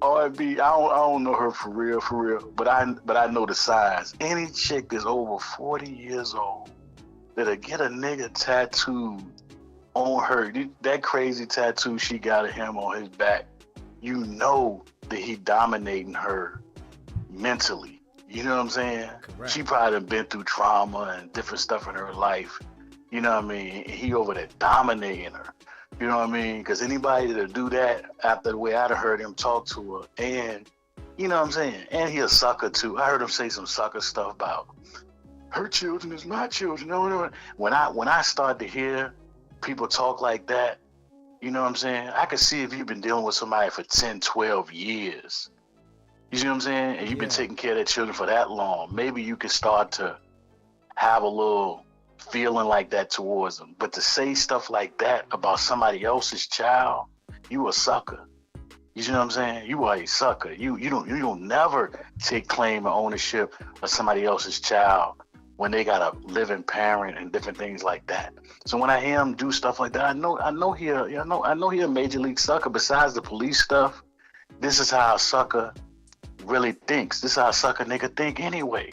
R&B, I don't know her for real, but I know the signs. Any chick that's over 40 years old that'll get a nigga tattooed on her, that crazy tattoo she got of him on his back, you know that he dominating her mentally. You know what I'm saying? Correct. She probably done been through trauma and different stuff in her life. You know what I mean? He over there dominating her. You know what I mean? Because anybody that'll do that after the way I'd have heard him talk to her, and you know what I'm saying? And he a sucker too. I heard him say some sucker stuff about her children is my children. No. When I start to hear people talk like that, you know what I'm saying? I can see if you've been dealing with somebody for 10, 12 years. You see what I'm saying? And you've been taking care of their children for that long. Maybe you can start to have a little feeling like that towards them. But to say stuff like that about somebody else's child, you a sucker. You see what I'm saying? You are a sucker. You don't never take claim or ownership of somebody else's child when they got a living parent and different things like that. So when I hear him do stuff like that, I know he a major league sucker. Besides the police stuff, this is how a sucker really thinks. This is how a sucker nigga think anyway.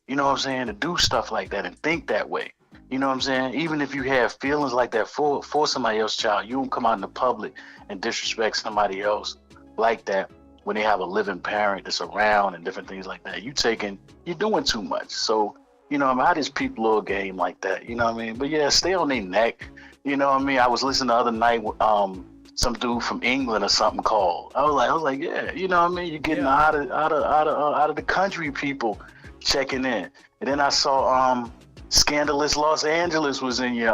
You know what I'm saying? To do stuff like that and think that way. You know what I'm saying? Even if you have feelings like that for somebody else's child, you don't come out in the public and disrespect somebody else like that when they have a living parent that's around and different things like that. You're doing too much. So, you know, I just peep a little game like that. You know what I mean? But yeah, stay on their neck. You know what I mean? I was listening the other night, some dude from England or something called. I was like, yeah, you know what I mean? You're getting out of the country people checking in. And then I saw Scandalous Los Angeles was in your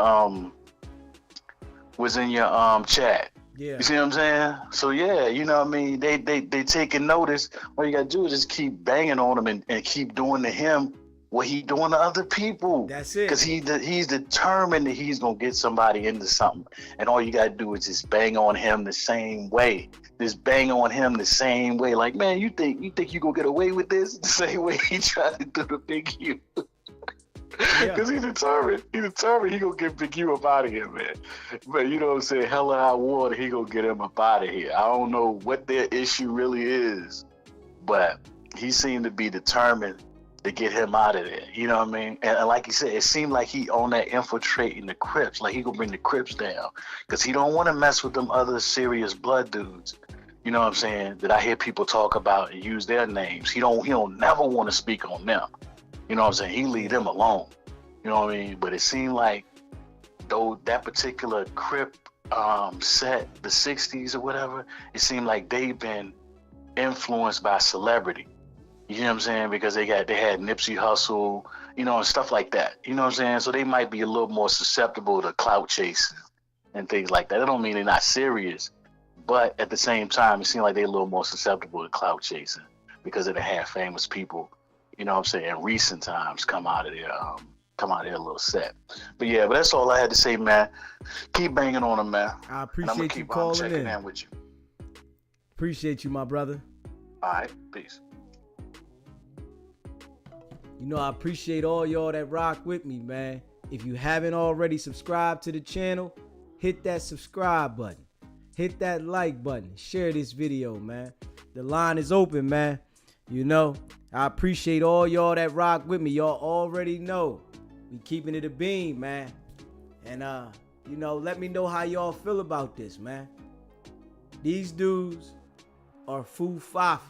chat. Yeah. You see what I'm saying? So yeah, you know what I mean? They taking notice. All you gotta do is just keep banging on him and keep doing to him what he doing to other people. That's it. Because he's determined that he's gonna get somebody into something. And all you gotta do is just bang on him the same way. Just bang on him the same way. Like, man, you think you gonna get away with this? The same way he tried to do the Big U. Because he's determined he gonna get Big U up out of here, man. But you know what I'm saying? Hell or high water, he gonna get him up out of here. I don't know what their issue really is, but he seemed to be determined to get him out of there. You know what I mean? And like he said, it seemed like he on that infiltrating the Crips, like he gonna bring the Crips down, because he don't want to mess with them other serious blood dudes. You know what I'm saying? That I hear people talk about and use their names. He don't never want to speak on them. You know what I'm saying? He leave them alone. You know what I mean? But it seemed like though that particular Crip set, the 60s or whatever, it seemed like they've been influenced by celebrity. You know what I'm saying? Because they had Nipsey Hussle, you know, and stuff like that. You know what I'm saying? So they might be a little more susceptible to clout chasing and things like that. That don't mean they're not serious, but at the same time, it seemed like they're a little more susceptible to clout chasing because they had famous people, you know what I'm saying, in recent times come out of their a little set. But yeah, but that's all I had to say, man. Keep banging on them, man. I appreciate you calling in. With you. Appreciate you, my brother. All right, peace. You know, I appreciate all y'all that rock with me, man. If you haven't already subscribed to the channel, hit that subscribe button. Hit that like button. Share this video, man. The line is open, man. You know, I appreciate all y'all that rock with me. Y'all already know we keeping it a beam, man. And, you know, let me know how y'all feel about this, man. These dudes are fufafi.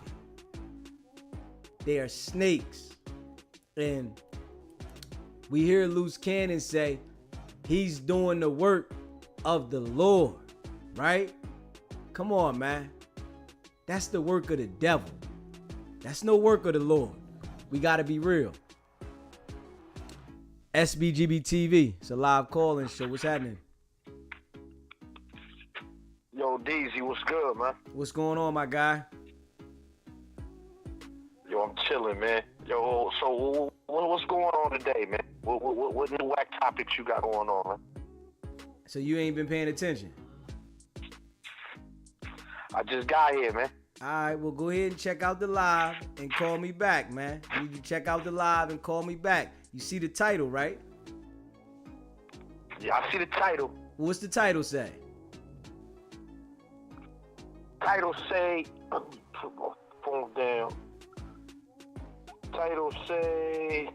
They are snakes. And we hear Luce Cannon say he's doing the work of the Lord, right? Come on, man. That's the work of the devil. That's no work of the Lord. We got to be real. SBGB TV. It's a live call-in show. What's happening? Yo, DZ, what's good, man? What's going on, my guy? Yo, I'm chilling, man. Yo, so what's going on today, man? What new whack topics you got going on, man? So you ain't been paying attention? I just got here, man. All right, well, go ahead and check out the live and call me back, man. You need to check out the live and call me back. You see the title, right? Yeah, I see the title. What's the title say? Title say, put my phone down. Title say,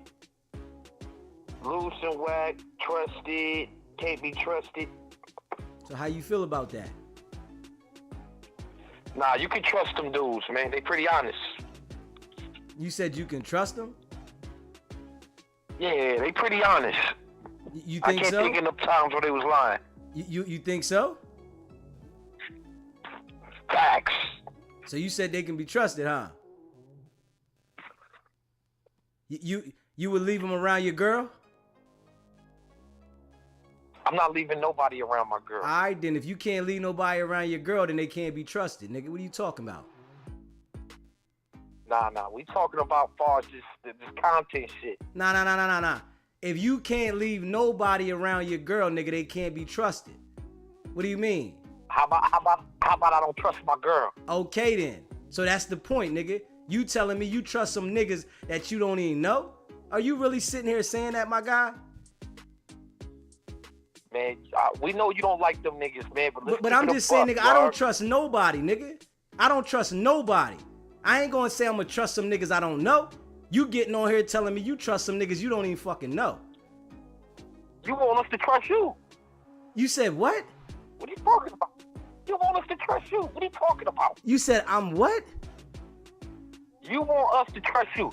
Luce and Wack, trusted, can't be trusted. So how you feel about that? Nah, you can trust them dudes, man. They pretty honest. You said you can trust them? Yeah, they pretty honest. You think so? I can't think enough times where they was lying. You think so? Facts. So you said they can be trusted, huh? You would leave them around your girl? I'm not leaving nobody around my girl. All right, then if you can't leave nobody around your girl, then they can't be trusted, nigga. What are you talking about? Nah. We talking about far as this content shit. Nah. If you can't leave nobody around your girl, nigga, they can't be trusted. What do you mean? How about I don't trust my girl? Okay then. So that's the point, nigga. You telling me you trust some niggas that you don't even know? Are you really sitting here saying that, my guy? Man, we know you don't like them niggas, man. But I'm just saying, nigga, I don't trust nobody, nigga. I don't trust nobody. I ain't gonna say I'm gonna trust some niggas I don't know. You getting on here telling me you trust some niggas you don't even fucking know. You want us to trust you? You said what? What are you talking about? You want us to trust you? What are you talking about? You said I'm what? You want us to trust you.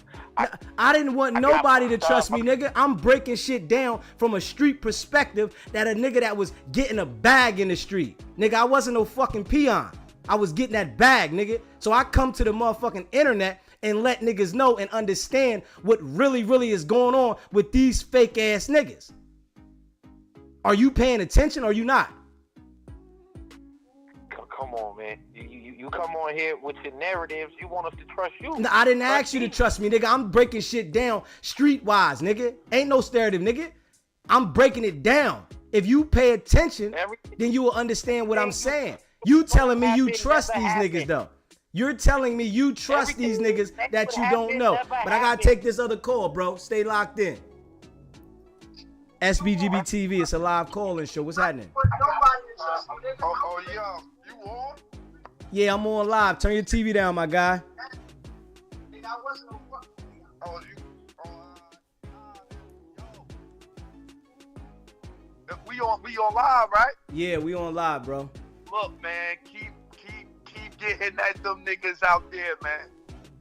I didn't want nobody to trust me, nigga. I'm breaking shit down from a street perspective that a nigga that was getting a bag in the street. Nigga, I wasn't no fucking peon. I was getting that bag, nigga. So I come to the motherfucking internet and let niggas know and understand what really is going on with these fake ass niggas. Are you paying attention or you not? Come on, man. You come on here with your narratives. You want us to trust you. No, I didn't ask you to trust me, nigga. I'm breaking shit down streetwise, nigga. Ain't no stereotype, nigga. I'm breaking it down. If you pay attention, then you will understand what I'm saying. You telling me you trust these niggas, though. You're telling me you trust these niggas that you don't know. But I gotta take this other call, bro. Stay locked in. SBGB TV, it's a live call-in show. What's happening? Oh, yeah. You on? Yeah, I'm on live. Turn your TV down, my guy. We on live, right? Yeah, we on live, bro. Look, man, keep getting at them niggas out there, man.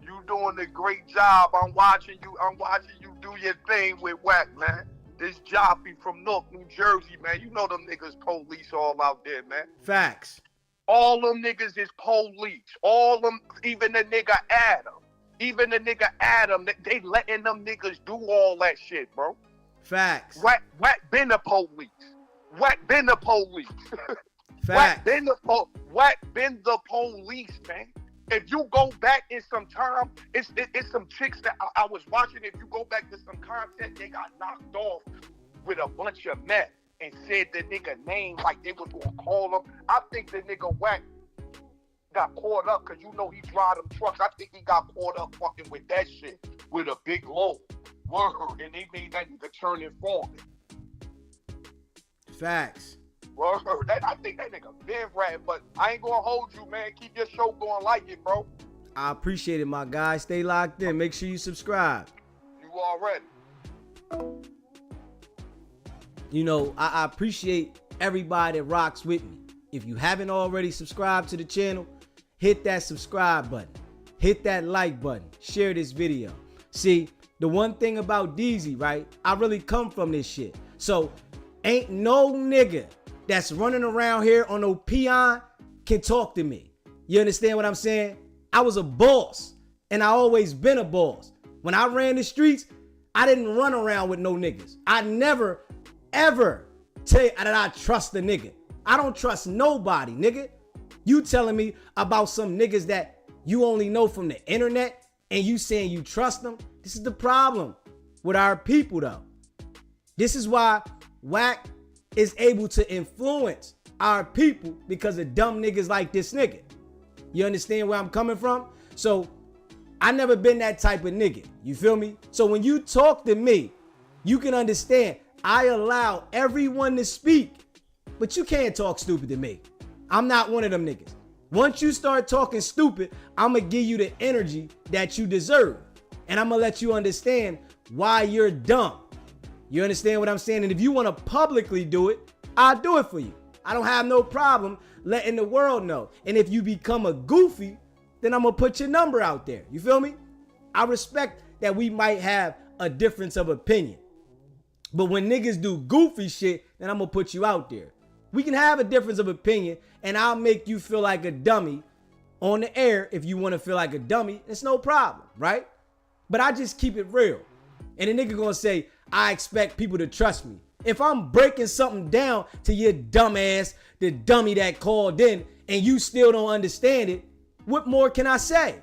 You doing a great job. I'm watching you do your thing with Wack, man. This Joffy from Newark, New Jersey, man. You know them niggas police all out there, man. Facts. All them niggas is police. All them, even the nigga Adam. They letting them niggas do all that shit, bro. Facts. Wack been the police. Wack been the police. Facts. Wack been the police, man. If you go back in some time, it's some chicks that I was watching. If you go back to some content, they got knocked off with a bunch of meth and said the nigga name like they was gonna call him. I think the nigga Wack got caught up because you know he drive them trucks. I think he got caught up fucking with that shit with a big load. Word, and they made that nigga turn informant. Facts. Word, I think that nigga been ratting, but I ain't gonna hold you, man. Keep your show going like it, bro. I appreciate it, my guy. Stay locked in. Make sure you subscribe. You already. You know, I appreciate everybody that rocks with me. If you haven't already subscribed to the channel, hit that subscribe button. Hit that like button. Share this video. See, the one thing about DZ, right? I really come from this shit. So, ain't no nigga that's running around here on no peon can talk to me. You understand what I'm saying? I was a boss, and I always been a boss. When I ran the streets, I didn't run around with no niggas. I never, ever tell you that I trust a nigga. I don't trust nobody, nigga. You telling me about some niggas that you only know from the internet, and you saying you trust them? This is the problem with our people, though. This is why Wack is able to influence our people, because of dumb niggas like this nigga. You understand where I'm coming from? So I never been that type of nigga. You feel me? So when you talk to me, you can understand I allow everyone to speak, but you can't talk stupid to me. I'm not one of them niggas. Once you start talking stupid, I'm gonna give you the energy that you deserve, and I'm gonna let you understand why you're dumb. You understand what I'm saying? And if you want to publicly do it, I'll do it for you. I don't have no problem letting the world know. And if you become a goofy, then I'm going to put your number out there. You feel me? I respect that we might have a difference of opinion. But when niggas do goofy shit, then I'm going to put you out there. We can have a difference of opinion, and I'll make you feel like a dummy on the air. If you want to feel like a dummy, it's no problem, right? But I just keep it real. And the nigga going to say, I expect people to trust me. If I'm breaking something down to your dumb ass, the dummy that called in, and you still don't understand it, what more can I say?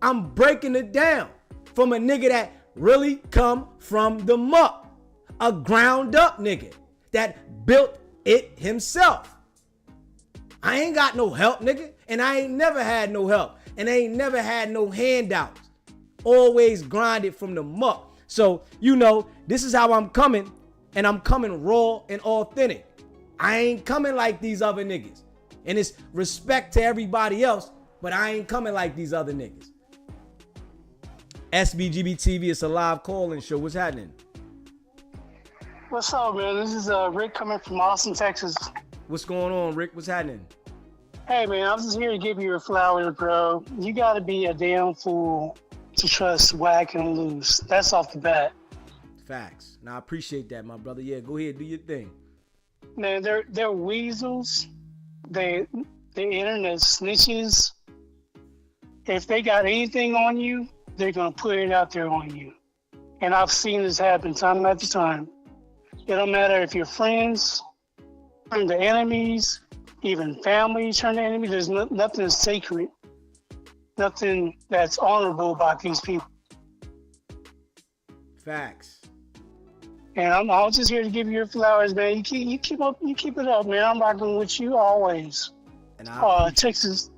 I'm breaking it down from a nigga that really come from the muck. a ground up nigga that built it himself. I ain't got no help, nigga. And I ain't never had no help. And I ain't never had no handouts. Always grinded from the muck. So, this is how I'm coming. And I'm coming raw and authentic. I ain't coming like these other niggas. And it's respect to everybody else, but I ain't coming like these other niggas. SBGB TV, it's a live call-in show. What's happening? What's up, man? This is Rick coming from Austin, Texas. What's going on, Rick? What's happening? Hey, man, I'm just here to give you your flowers, bro. You got to be a damn fool to trust Wack and Luce. That's off the bat. Facts. Now, I appreciate that, my brother. Yeah, go ahead, do your thing. Man, they're weasels. The internet snitches. If they got anything on you, they're going to put it out there on you. And I've seen this happen time after time. It don't matter if you're friends, turn to enemies, even family turn to enemies. There's nothing sacred, nothing that's honorable about these people. Facts. And I'm just here to give you your flowers, man. You keep it up, man. I'm rocking with you always. And Texas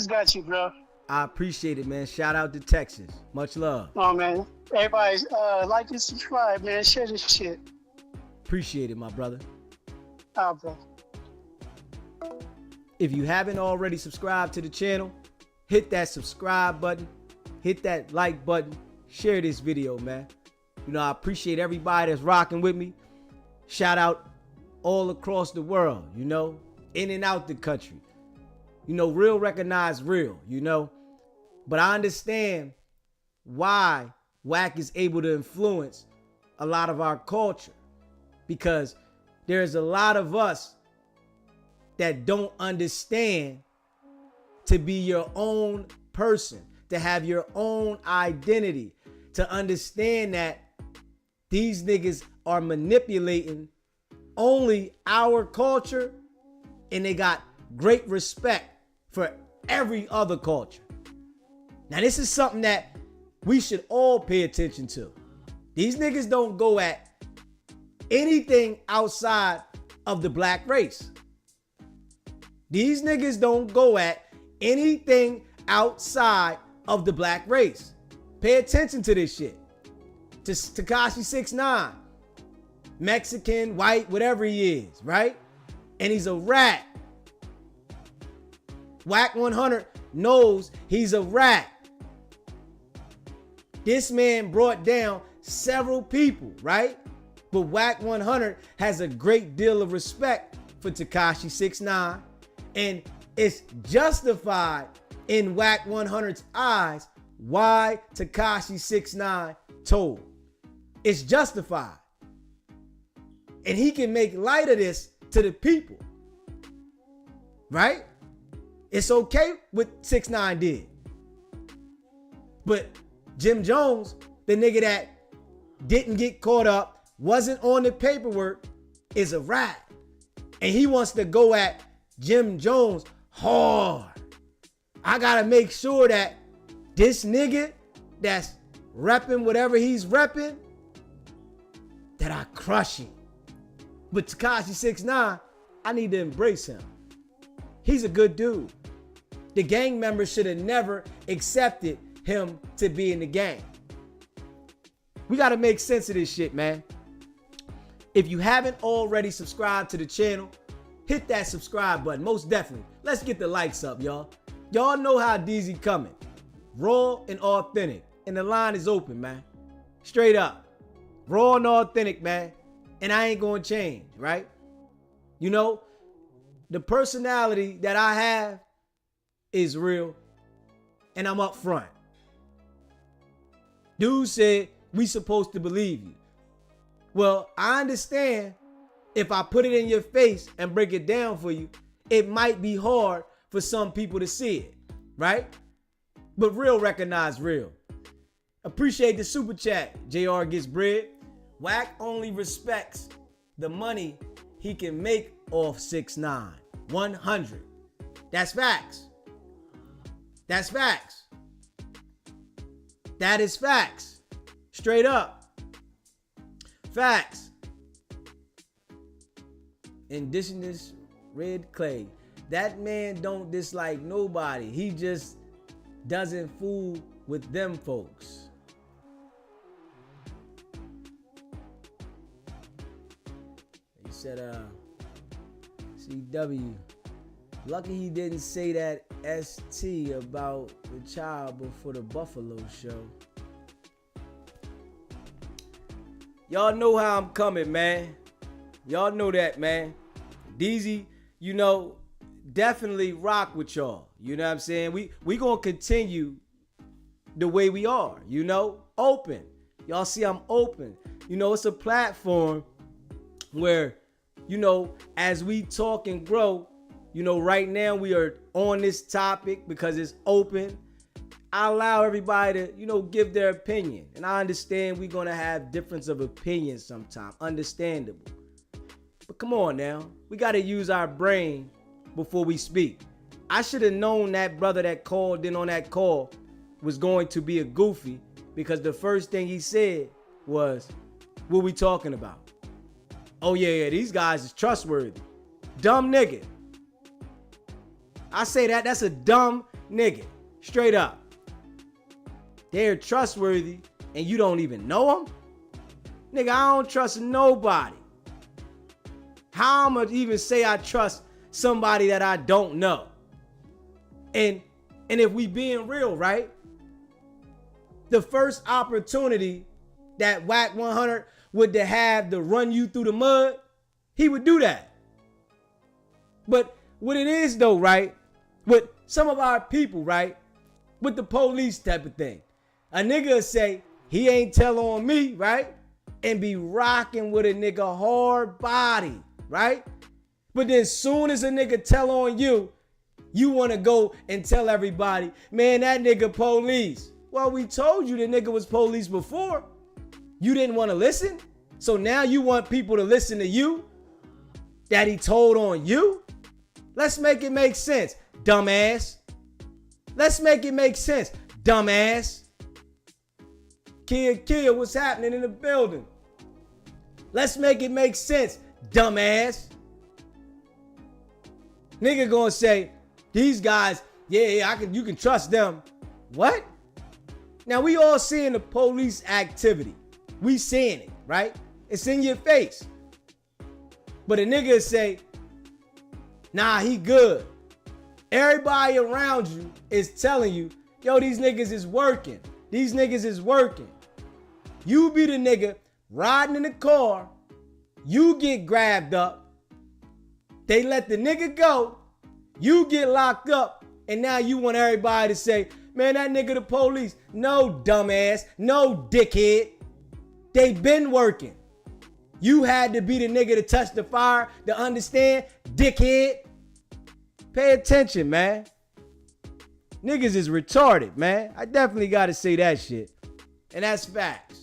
got you, bro. I appreciate it, man. Shout out to Texas. Much love. Oh, man. Everybody, like and subscribe, man. Share this shit. Appreciate it, my brother. Bro. If you haven't already subscribed to the channel, hit that subscribe button, hit that like button, share this video, man. I appreciate everybody that's rocking with me. Shout out all across the world, in and out the country. Real recognize real, But I understand why Wack is able to influence a lot of our culture. Because there's a lot of us that don't understand to be your own person, to have your own identity, to understand that these niggas are manipulating only our culture and they got great respect for every other culture. Now, this is something that we should all pay attention to. These niggas don't go at anything outside of the black race. These niggas don't go at anything outside of the black race. Pay attention to this shit. To Tekashi 6ix9ine, Mexican, white, whatever he is, right? And he's a rat. wack100 knows he's a rat. This man brought down several people, right? But wack100 has a great deal of respect for Tekashi 6ix9ine, and it's justified in wack100's eyes why Tekashi 6ix9ine told. It's justified. And he can make light of this to the people. Right? It's okay what 6ix9ine did. But Jim Jones, the nigga that didn't get caught up, wasn't on the paperwork, is a rat. And he wants to go at Jim Jones hard. I gotta make sure that this nigga that's repping whatever he's repping, that I crush him. But Tekashi 6ix9ine, I need to embrace him. He's a good dude. The gang members should have never accepted him to be in the gang. We got to make sense of this shit, man. If you haven't already subscribed to the channel, hit that subscribe button, most definitely. Let's get the likes up, y'all. Y'all know how DZ coming. Raw and authentic. And the line is open, man. Straight up. Raw and authentic, man. And I ain't gonna change, right? The personality that I have is real. And I'm up front. Dude said, we supposed to believe you. Well, I understand if I put it in your face and break it down for you, it might be hard for some people to see it, right? But real recognize real. Appreciate the super chat. JR gets bread. Wack only respects the money he can make off 6ix9ine. 100. That's facts. That's facts. That is facts. Straight up. Facts. Indigenous Red Clay. That man don't dislike nobody. He just doesn't fool with them folks. He said, CW. Lucky he didn't say that ST about the child before the Buffalo show. Y'all know how I'm coming, man. Y'all know that, man. DZ, you know, definitely rock with y'all. You know what I'm saying? We gonna continue the way we are, you know? Open. Y'all see I'm open. You know, it's a platform where, you know, as we talk and grow, you know, right now we are on this topic because it's open. I allow everybody to, you know, give their opinion. And I understand we're going to have difference of opinion sometimes. Understandable. But come on now. We got to use our brain before we speak. I should have known that brother that called in on that call was going to be a goofy, because the first thing he said was, what we talking about? Oh, yeah, these guys is trustworthy. Dumb nigga. I say that's a dumb nigga. Straight up. They're trustworthy and you don't even know them? Nigga, I don't trust nobody. How am I even say I trust somebody that I don't know? And if we being real, right? The first opportunity that wack100 would have to run you through the mud, he would do that. But what it is though, right? With some of our people, right? With the police type of thing. A nigga say, he ain't tell on me, right? And be rocking with a nigga hard body, right? But then soon as a nigga tell on you, you want to go and tell everybody, man, that nigga police. Well, we told you the nigga was police before. You didn't want to listen? So now you want people to listen to you? That he told on you? Let's make it make sense, dumbass. Let's make it make sense, dumbass. Kid, what's happening in the building? Let's make it make sense, dumbass. Nigga gonna say, these guys, yeah, you can trust them. What? Now we all seeing the police activity. We seeing it, right? It's in your face. But a nigga say, nah, he good. Everybody around you is telling you, yo, these niggas is working. These niggas is working. You be the nigga riding in the car. You get grabbed up. They let the nigga go. You get locked up. And now you want everybody to say, man, that nigga the police. No, dumbass. No, dickhead. They been working. You had to be the nigga to touch the fire to understand, dickhead. Pay attention, man. Niggas is retarded, man. I definitely got to say that shit. And that's facts.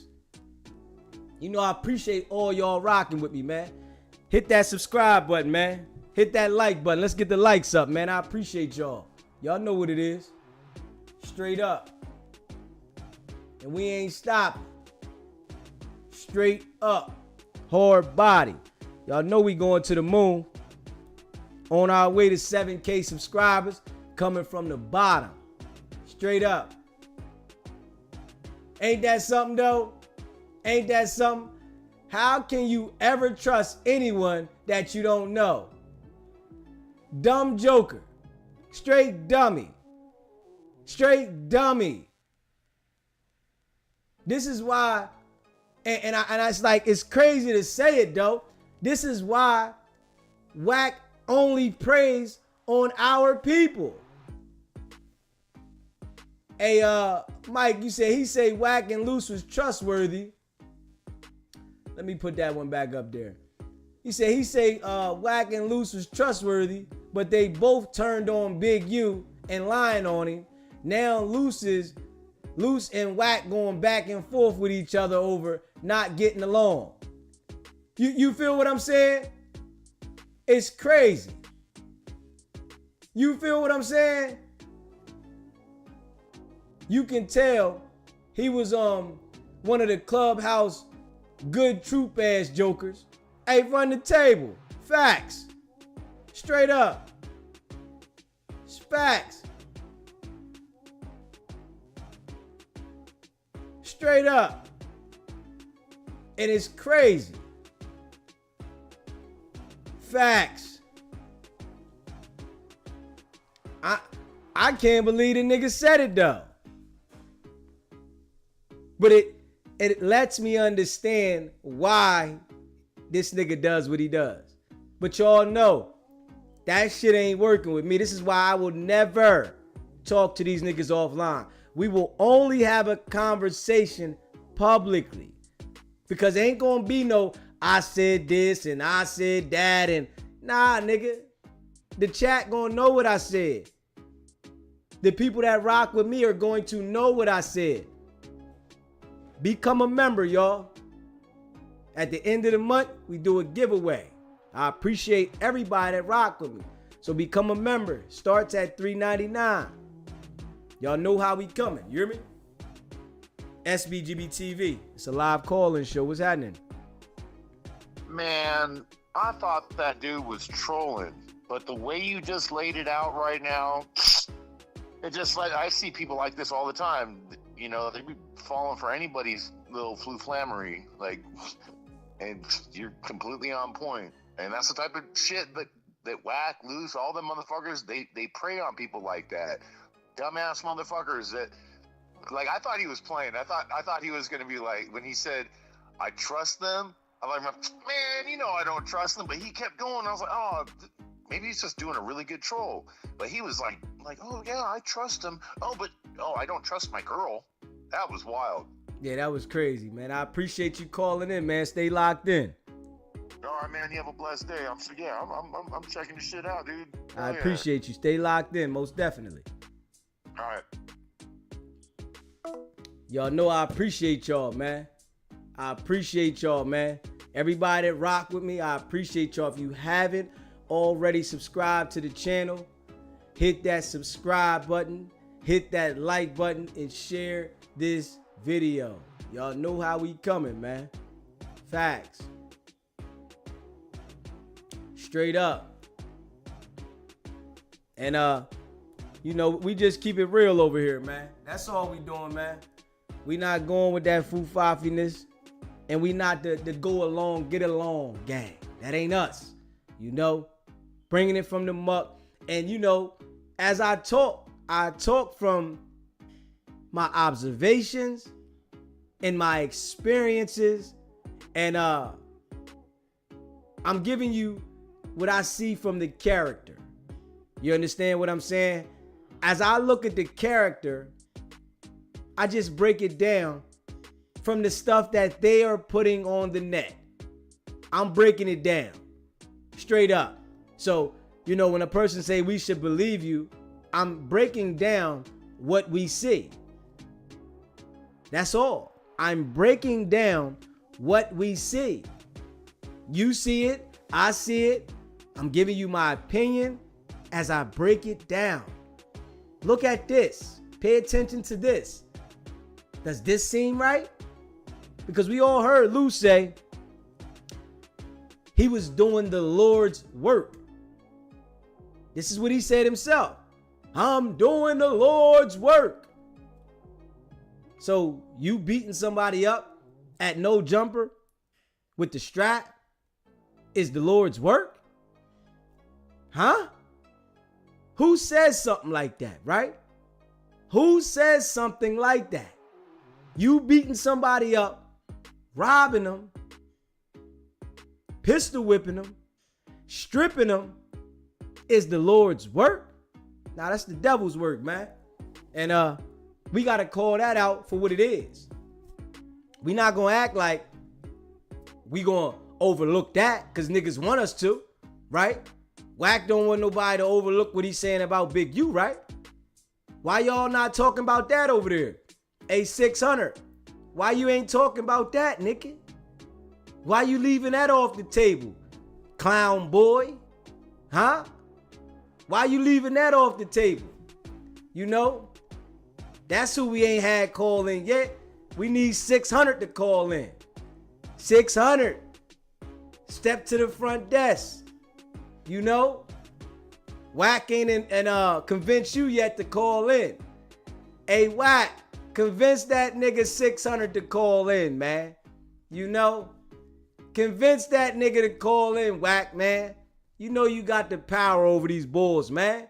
You know, I appreciate all y'all rocking with me, man. Hit that subscribe button, man. Hit that like button. Let's get the likes up, man. I appreciate y'all. Y'all know what it is. Straight up. And we ain't stopping. Straight up. Hard body. Y'all know we going to the moon. On our way to 7K subscribers. Coming from the bottom. Straight up. Ain't that something though? Ain't that something? How can you ever trust anyone that you don't know? Dumb joker. Straight dummy. Straight dummy. This is why, and it's like, it's crazy to say it though. This is why Wack only preys on our people. Hey, Mike, he say Wack and Luce was trustworthy. Let me put that one back up there. He say Wack and Luce was trustworthy, but they both turned on Big U and lying on him. Now Luce and Wack going back and forth with each other over not getting along. You feel what I'm saying? It's crazy. You feel what I'm saying? You can tell he was one of the Clubhouse good troop ass jokers. Hey, run the table. Facts. Straight up. It's facts. Straight up. And it's crazy. Facts. I can't believe the nigga said it though. But it lets me understand why this nigga does what he does. But y'all know that shit ain't working with me. This is why I will never talk to these niggas offline. We will only have a conversation publicly. Because ain't gonna be no, I said this and I said that and nah, nigga. The chat gonna know what I said. The people that rock with me are going to know what I said. Become a member, y'all. At the end of the month, we do a giveaway. I appreciate everybody that rock with me. So become a member. Starts at $3.99. Y'all know how we coming. You hear me? SBGB TV. It's a live call-in show. What's happening? Man, I thought that dude was trolling, but the way you just laid it out right now, it just like I see people like this all the time. You know, they be falling for anybody's little flou-flammery, like, and you're completely on point. And that's the type of shit that Wack, Luce, all them motherfuckers, they prey on people like that. Dumbass motherfuckers that, like, I thought he was playing. I thought he was gonna be like, when he said, I trust them, I'm like, man, you know I don't trust them, but he kept going. I was like, oh, maybe he's just doing a really good troll. But he was like, oh yeah, I trust him. Oh, I don't trust my girl. That was wild. Yeah, that was crazy, man. I appreciate you calling in, man. Stay locked in. All right, man. You have a blessed day. I'm checking the shit out, dude. I appreciate you. Stay locked in, most definitely. All right. Y'all know I appreciate y'all, man. I appreciate y'all, man. Everybody that rock with me, I appreciate y'all. If you haven't already subscribed to the channel, hit that subscribe button, hit that like button, and share this video. Y'all know how we coming, man. Facts. Straight up. And you know, we just keep it real over here, man. That's all we doing, man. We not going with that foo-faffiness, and we not the go along, get along gang. That ain't us. You know, bringing it from the muck. And you know, as I talk from my observations and my experiences, and I'm giving you what I see from the character. You understand what I'm saying? As I look at the character, I just break it down from the stuff that they are putting on the net. I'm breaking it down straight up. So, you know, when a person say we should believe you, I'm breaking down what we see. That's all. I'm breaking down what we see. You see it, I see it. I'm giving you my opinion as I break it down. Look at this. Pay attention to this. Does this seem right? Because we all heard Luce say he was doing the Lord's work. This is what he said himself. I'm doing the Lord's work. So you beating somebody up at no jumper with the strap is the Lord's work? Huh? Who says something like that, right? Who says something like that? You beating somebody up, robbing them, pistol whipping them, stripping them is the Lord's work? Now that's the devil's work, man. And we got to call that out for what it is. We not going to act like we going to overlook that because niggas want us to, right? Wack don't want nobody to overlook what he's saying about Big U, right? Why y'all not talking about that over there? A600. Why you ain't talking about that, nigga? Why you leaving that off the table? Clown boy. Huh? Why you leaving that off the table? You know? That's who we ain't had call in yet. We need 600 to call in. 600. Step to the front desk. You know? Wack ain't and convince you yet to call in. Hey, Wack, convince that nigga 600 to call in, man. You know? Convince that nigga to call in, Wack, man. You know you got the power over these bulls, man.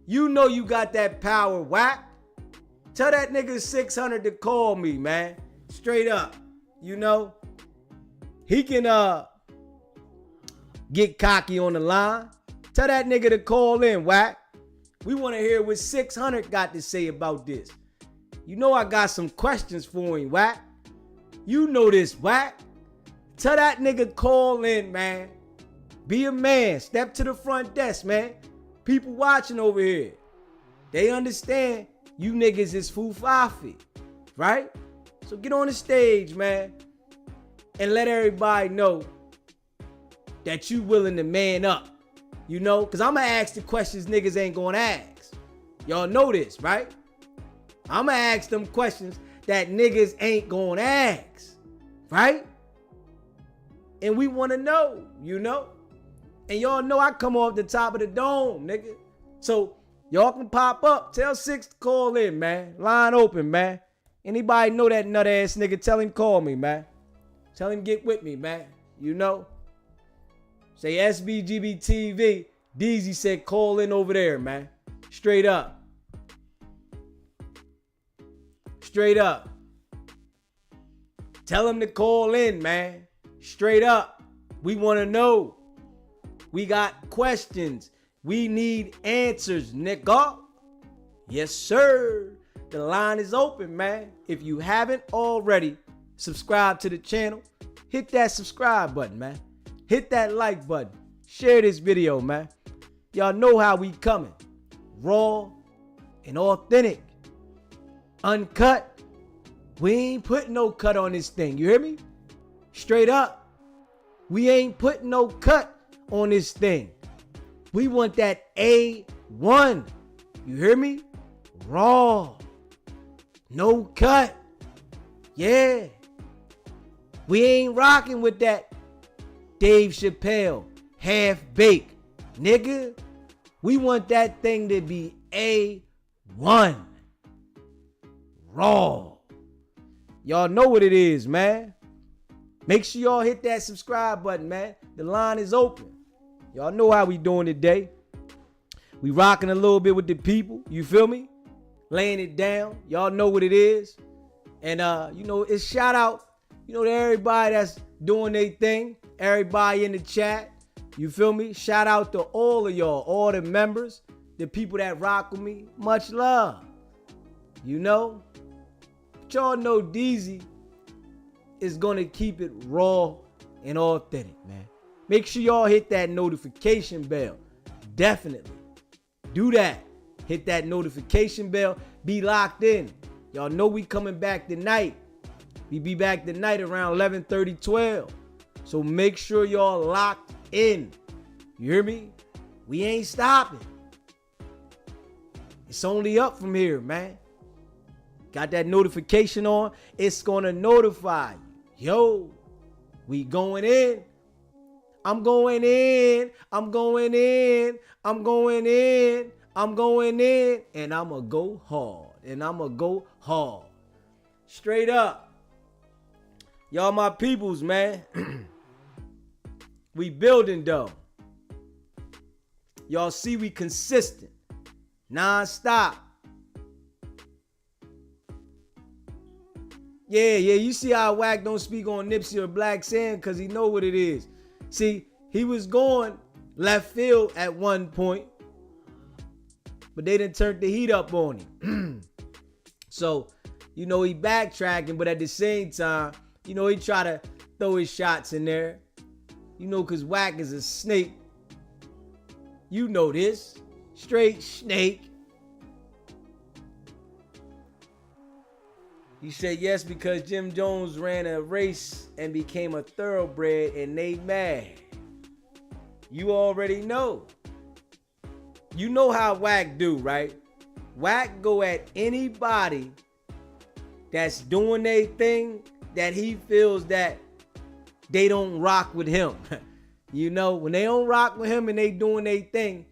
You know you got that power, Wack. Tell that nigga 600 to call me, man. Straight up. You know? He can get cocky on the line. Tell that nigga to call in, Wack. We want to hear what 600 got to say about this. You know I got some questions for him, Wack. You know this, Wack. Tell that nigga call in, man. Be a man. Step to the front desk, man. People watching over here. They understand you niggas is fufafi, right? So get on the stage, man. And let everybody know that you willing to man up. You know, because I'm going to ask the questions niggas ain't going to ask. Y'all know this, right? I'm going to ask them questions that niggas ain't going to ask, right? And we want to know, you know? And y'all know I come off the top of the dome, nigga. So y'all can pop up. Tell 6 to call in, man. Line open, man. Anybody know that nut ass nigga, tell him call me, man. Tell him get with me, man. You know? Say SBGB TV. Deezy said call in over there, man. Straight up. Straight up. Tell him to call in, man. Straight up. We want to know. We got questions. We need answers, nigga. Yes, sir. The line is open, man. If you haven't already, subscribe to the channel. Hit that subscribe button, man. Hit that like button. Share this video, man. Y'all know how we coming. Raw and authentic. Uncut. We ain't putting no cut on this thing. You hear me? Straight up. We ain't putting no cut on this thing. We want that A1. You hear me? Raw. No cut. Yeah. We ain't rocking with that Dave Chappelle half-baked. Nigga, we want that thing to be A1. Raw. Y'all know what it is, man. Make sure y'all hit that subscribe button, man. The line is open. Y'all know how we doing today. We rocking a little bit with the people. You feel me? Laying it down. Y'all know what it is. And, you know, it's shout out, you know, to everybody that's doing their thing. Everybody in the chat. You feel me? Shout out to all of y'all, all the members, the people that rock with me. Much love. You know? But y'all know Deezy is going to keep it raw and authentic, man. Make sure y'all hit that notification bell. Definitely. Do that. Hit that notification bell. Be locked in. Y'all know we coming back tonight. We be back tonight around 11:30, 12. So make sure y'all locked in. You hear me? We ain't stopping. It's only up from here, man. Got that notification on. It's gonna notify you. Yo, we going in. I'm going in. I'm going in. I'm going in. I'm going in. And I'm gonna go hard. And I'm gonna go hard. Straight up. Y'all my peoples, man. We building though. Y'all see we consistent. Non-stop. Yeah, you see how Wack don't speak on Nipsey or Black Sand because he know what it is. See, he was going left field at one point, but they didn't turn the heat up on him. So, you know, he backtracking, but at the same time, you know, he try to throw his shots in there. You know, because Wack is a snake. You know this. Straight snake. He said yes because Jim Jones ran a race and became a thoroughbred and they mad. You already know. You know how Wack do, right? Wack go at anybody that's doing their thing that he feels that they don't rock with him. You know, when they don't rock with him and they doing their thing,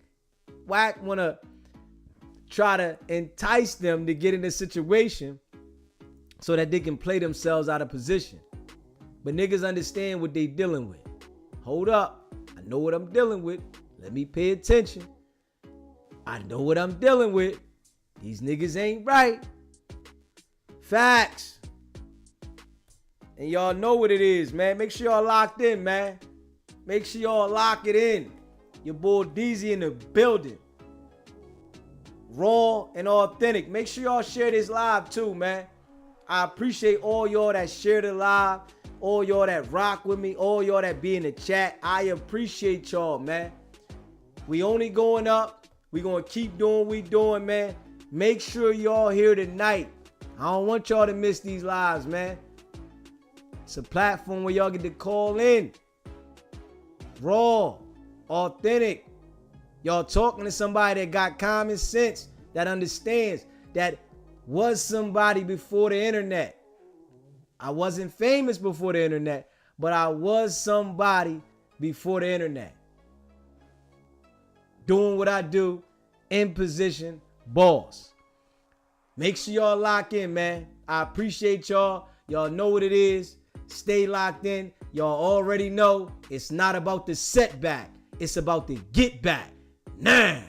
Wack want to try to entice them to get in a situation so that they can play themselves out of position. But niggas understand what they dealing with. Hold up. I know what I'm dealing with. Let me pay attention. I know what I'm dealing with. These niggas ain't right. Facts. And y'all know what it is, man. Make sure y'all locked in, man. Make sure y'all lock it in. Your boy DZ in the building. Raw and authentic. Make sure y'all share this live too, man. I appreciate all y'all that share the live. All y'all that rock with me. All y'all that be in the chat. I appreciate y'all, man. We only going up. We gonna keep doing what we doing, man. Make sure y'all here tonight. I don't want y'all to miss these lives, man. It's a platform where y'all get to call in. Raw, authentic. Y'all talking to somebody that got common sense, that understands, that was somebody before the internet. I wasn't famous before the internet, but I was somebody before the internet. Doing what I do, in position, boss. Make sure y'all lock in, man. I appreciate y'all. Y'all know what it is. Stay locked in. Y'all already know it's not about the setback. It's about the get back. Now.